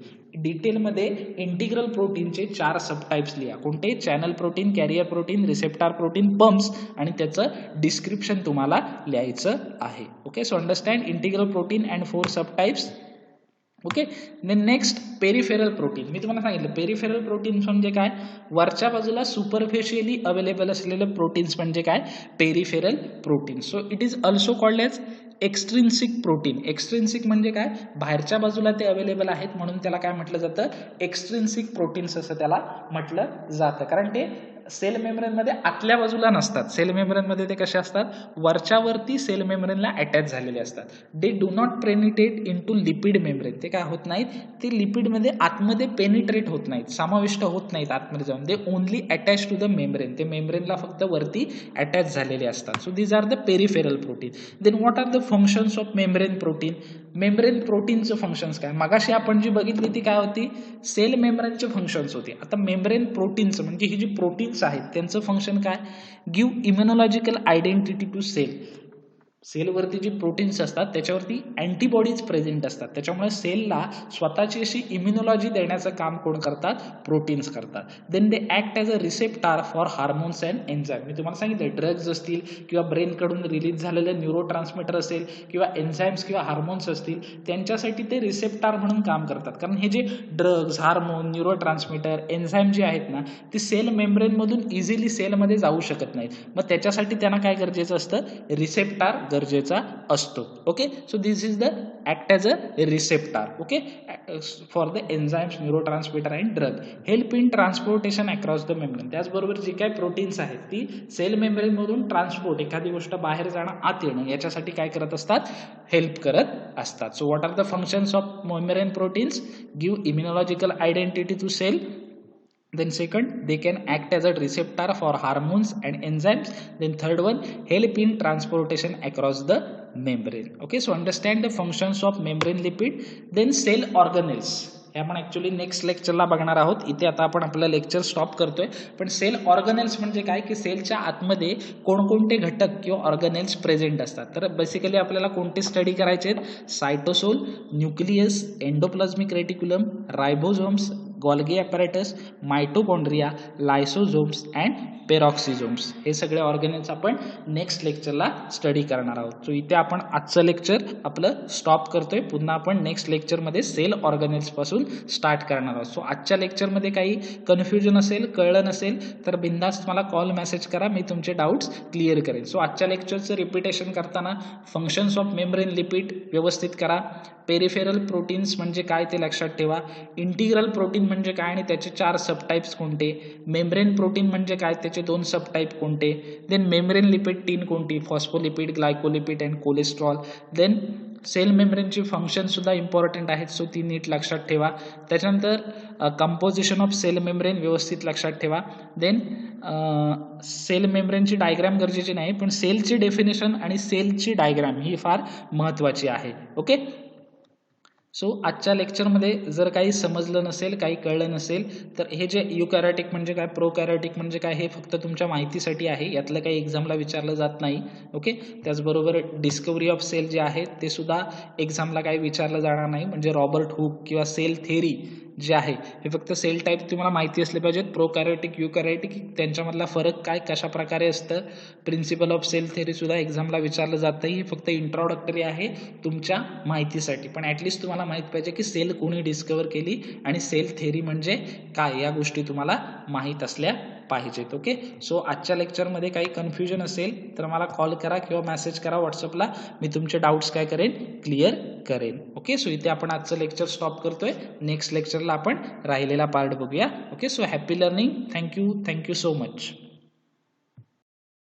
डिटेलमध्ये इंटिग्रल प्रोटीनचे 4 सबटाइप्स लिहा. कोणते? Channel protein, carrier protein, receptor protein, pumps, आणि त्याचं डिस्क्रिप्शन तुम्हाला लिहायचं आहे. Okay. So understand integral protein and 4 subtypes. Okay. Next peripheral protein. मी तुम्हाला सांगितलं पेरिफेरल प्रोटीन्स म्हणजे काय? वरच्या बाजूला सुपरफिशियली अवेलेबल असलेले प्रोटीन्स म्हणजे काय? Peripheral protein. So it is also called as extrinsic protein. Extrinsic म्हणजे काय? बाहेरच्या बाजूला ते अवेलेबल आहेत म्हणून त्याला काय म्हटलं जातं? एक्स्ट्रिन्सिक प्रोटीन्स असं त्याला म्हटलं जातं. कारण ते सेल मेम्ब्रेन मध्ये आतल्या बाजूला नसतात. सेल मेम्ब्रेन मध्ये ते कसे असतात? वरच्यावरती सेल मेम्ब्रेनला अटॅच झालेले असतात. They do not penetrate into lipid membrane. ते काय होत नाहीत? ते लिपिड मध्ये आतमध्ये पेनिट्रेट होत नाहीत, समाविष्ट होत नाहीत आतमध्ये जाऊन. They only attach to the membrane. ते मेम्ब्रेनला फक्त वरती अटॅच झालेले असतात. So these are the peripheral protein. Then what are the functions of membrane protein? Membrane प्रोटीनचं फंक्शन्स काय? मगाशी आपण जी बघितली ती काय होती? सेल मेम्ब्रेनचे फंक्शन्स होते. आता मेम्ब्रेन प्रोटीनचं म्हणजे ही जी प्रोटीन्स आहेत त्यांचं फंक्शन काय? Give immunological identity to cell. सेलवरती जी प्रोटीन्स असतात त्याच्यावरती अँटीबॉडीज प्रेझेंट असतात. त्याच्यामुळे सेलला स्वतःची अशी इम्युनॉलॉजी देण्याचं काम कोण करतात? प्रोटीन्स करतात. Then they act as a receptor for hormones and enzyme. मी तुम्हाला सांगितलं ड्रग्ज असतील किंवा ब्रेनकडून रिलीज झालेले न्यूरो ट्रान्समीटर असेल किंवा एन्झाईम्स किंवा हार्मोन्स असतील त्यांच्यासाठी ते रिसेप्टार म्हणून काम करतात. कारण हे जे drugs, hormone, neuro transmitter, enzyme जे आहेत ना ते सेल मेम्ब्रेनमधून इझिली सेलमध्ये जाऊ शकत नाहीत. मग त्याच्यासाठी त्यांना काय गरजेचं असतं? रिसेप्टार गरजेचा असतो. Okay, so this is the act as a receptor. Okay, for the enzymes, neurotransmitter and drug, help in transportation across the membrane. त्याचबरोबर जी काही प्रोटीन्स आहेत ती सेल मेम्ब्रेन मधून ट्रान्सपोर्ट, एखादी गोष्ट बाहेर जाणं आत येणं, याच्यासाठी काय करत असतात, हेल्प करत असतात. So what are the functions of membrane proteins? Give immunological identity to cell. Then second, they can act as a receptor for hormones and enzymes. Then third one, help in transportation across the membrane. Okay, so understand the functions of membrane lipid. Then cell organelles, हे आपण ऍक्च्युअली नेक्स्ट लेक्चरला बघणार आहोत. इथे आता आपण आपलं लेक्चर स्टॉप करतोय. पण सेल ऑर्गनेल्स म्हणजे काय, की सेलच्या आतमध्ये कोणकोणते घटक किंवा ऑर्गनेल्स प्रेझेंट असतात. तर बेसिकली आपल्याला कोणते स्टडी करायचे आहेत? Cytosol, nucleus, endoplasmic reticulum, ribosomes, Golgi apparatus, mitochondria, lysosomes and peroxisomes, हे सगळे ऑर्गनेल्स आपण नेक्स्ट लेक्चरला स्टडी करणार आहोत. सो इथे आपण आजचं लेक्चर आपलं स्टॉप करतोय. पुन्हा आपण नेक्स्ट लेक्चरमध्ये सेल ऑर्गनेल्स पासून स्टार्ट करणार आहोत. सो आजच्या लेक्चरमध्ये काही कन्फ्युजन असेल, कळलं नसेल तर बिंदास मला कॉल मेसेज करा, मी तुमचे डाऊट्स क्लिअर करेन. सो आजच्या लेक्चरचं रिपिटेशन करताना फंक्शन्स ऑफ मेम्ब्रेन लिपिड व्यवस्थित करा. पेरिफेरल प्रोटीन्स म्हणजे काय ते लक्षात ठेवा. इंटिग्रल प्रोटीन म्हणजे काय आणि त्याचे 4 सबटाइप्स कोणते. मेम्ब्रेन प्रोटीन म्हणजे काय, त्याचे 2 सबटाइप कोणते. देन मेम्ब्रेन लिपिड 3 कोणती, phospholipid, glycolipid and cholesterol. Then cell मेम्ब्रेनची फंक्शन सुद्धा इम्पॉर्टंट आहेत, सो ती नीट लक्षात ठेवा. त्याच्यानंतर कंपोजिशन ऑफ सेल मेम्ब्रेन व्यवस्थित लक्षात ठेवा. देन सेल मेम्ब्रेनची डायग्राम गरजेची नाही, पण सेलची डेफिनेशन आणि सेलची डायग्राम ही फार महत्त्वाची आहे. ओके, सो आजच्या लेक्चरमध्ये जर काही समजलं नसेल, काही कळलं नसेल तर हे जे युकॅरियोटिक म्हणजे काय, प्रोकॅरियोटिक म्हणजे काय, हे फक्त तुमच्या माहितीसाठी आहे. यातलं काही एक्झामला विचारलं जात नाही. ओके, त्याचबरोबर डिस्कवरी ऑफ सेल जे आहे ते सुद्धा एक्झामला काही विचारलं जाणार नाही. म्हणजे रॉबर्ट हुक किंवा सेल थेरी जे आहे हे फक्त सेल टाईप तुम्हाला माहिती असले पाहिजेत. प्रोकॅरियोटिक, युकॅरियोटिक त्यांच्यामधला फरक काय, कशा प्रकारे असतं, प्रिन्सिपल ऑफ सेल थेरी सुद्धा एक्झामला विचारलं जातं. ही फक्त इंट्रोडक्टरी आहे तुमच्या माहितीसाठी. पण ॲटलिस्ट तुम्हाला माहित पाहिजे की सेल कोणी डिस्कवर केली आणि सेल थेरी म्हणजे काय, या गोष्टी तुम्हाला माहीत असल्या पाहिजेत. ओके, सो आजच्या लेक्चरमध्ये काही कन्फ्युजन असेल तर मला कॉल करा किंवा मेसेज करा व्हॉट्सअपला, मी तुमचे डाऊट्स काय करेन, क्लिअर करेन. ओके, सो इथे आपण आजचं लेक्चर स्टॉप करतोय. नेक्स्ट लेक्चरला आपण राहिलेला पार्ट बघूया. Okay, so happy learning. Thank you so much.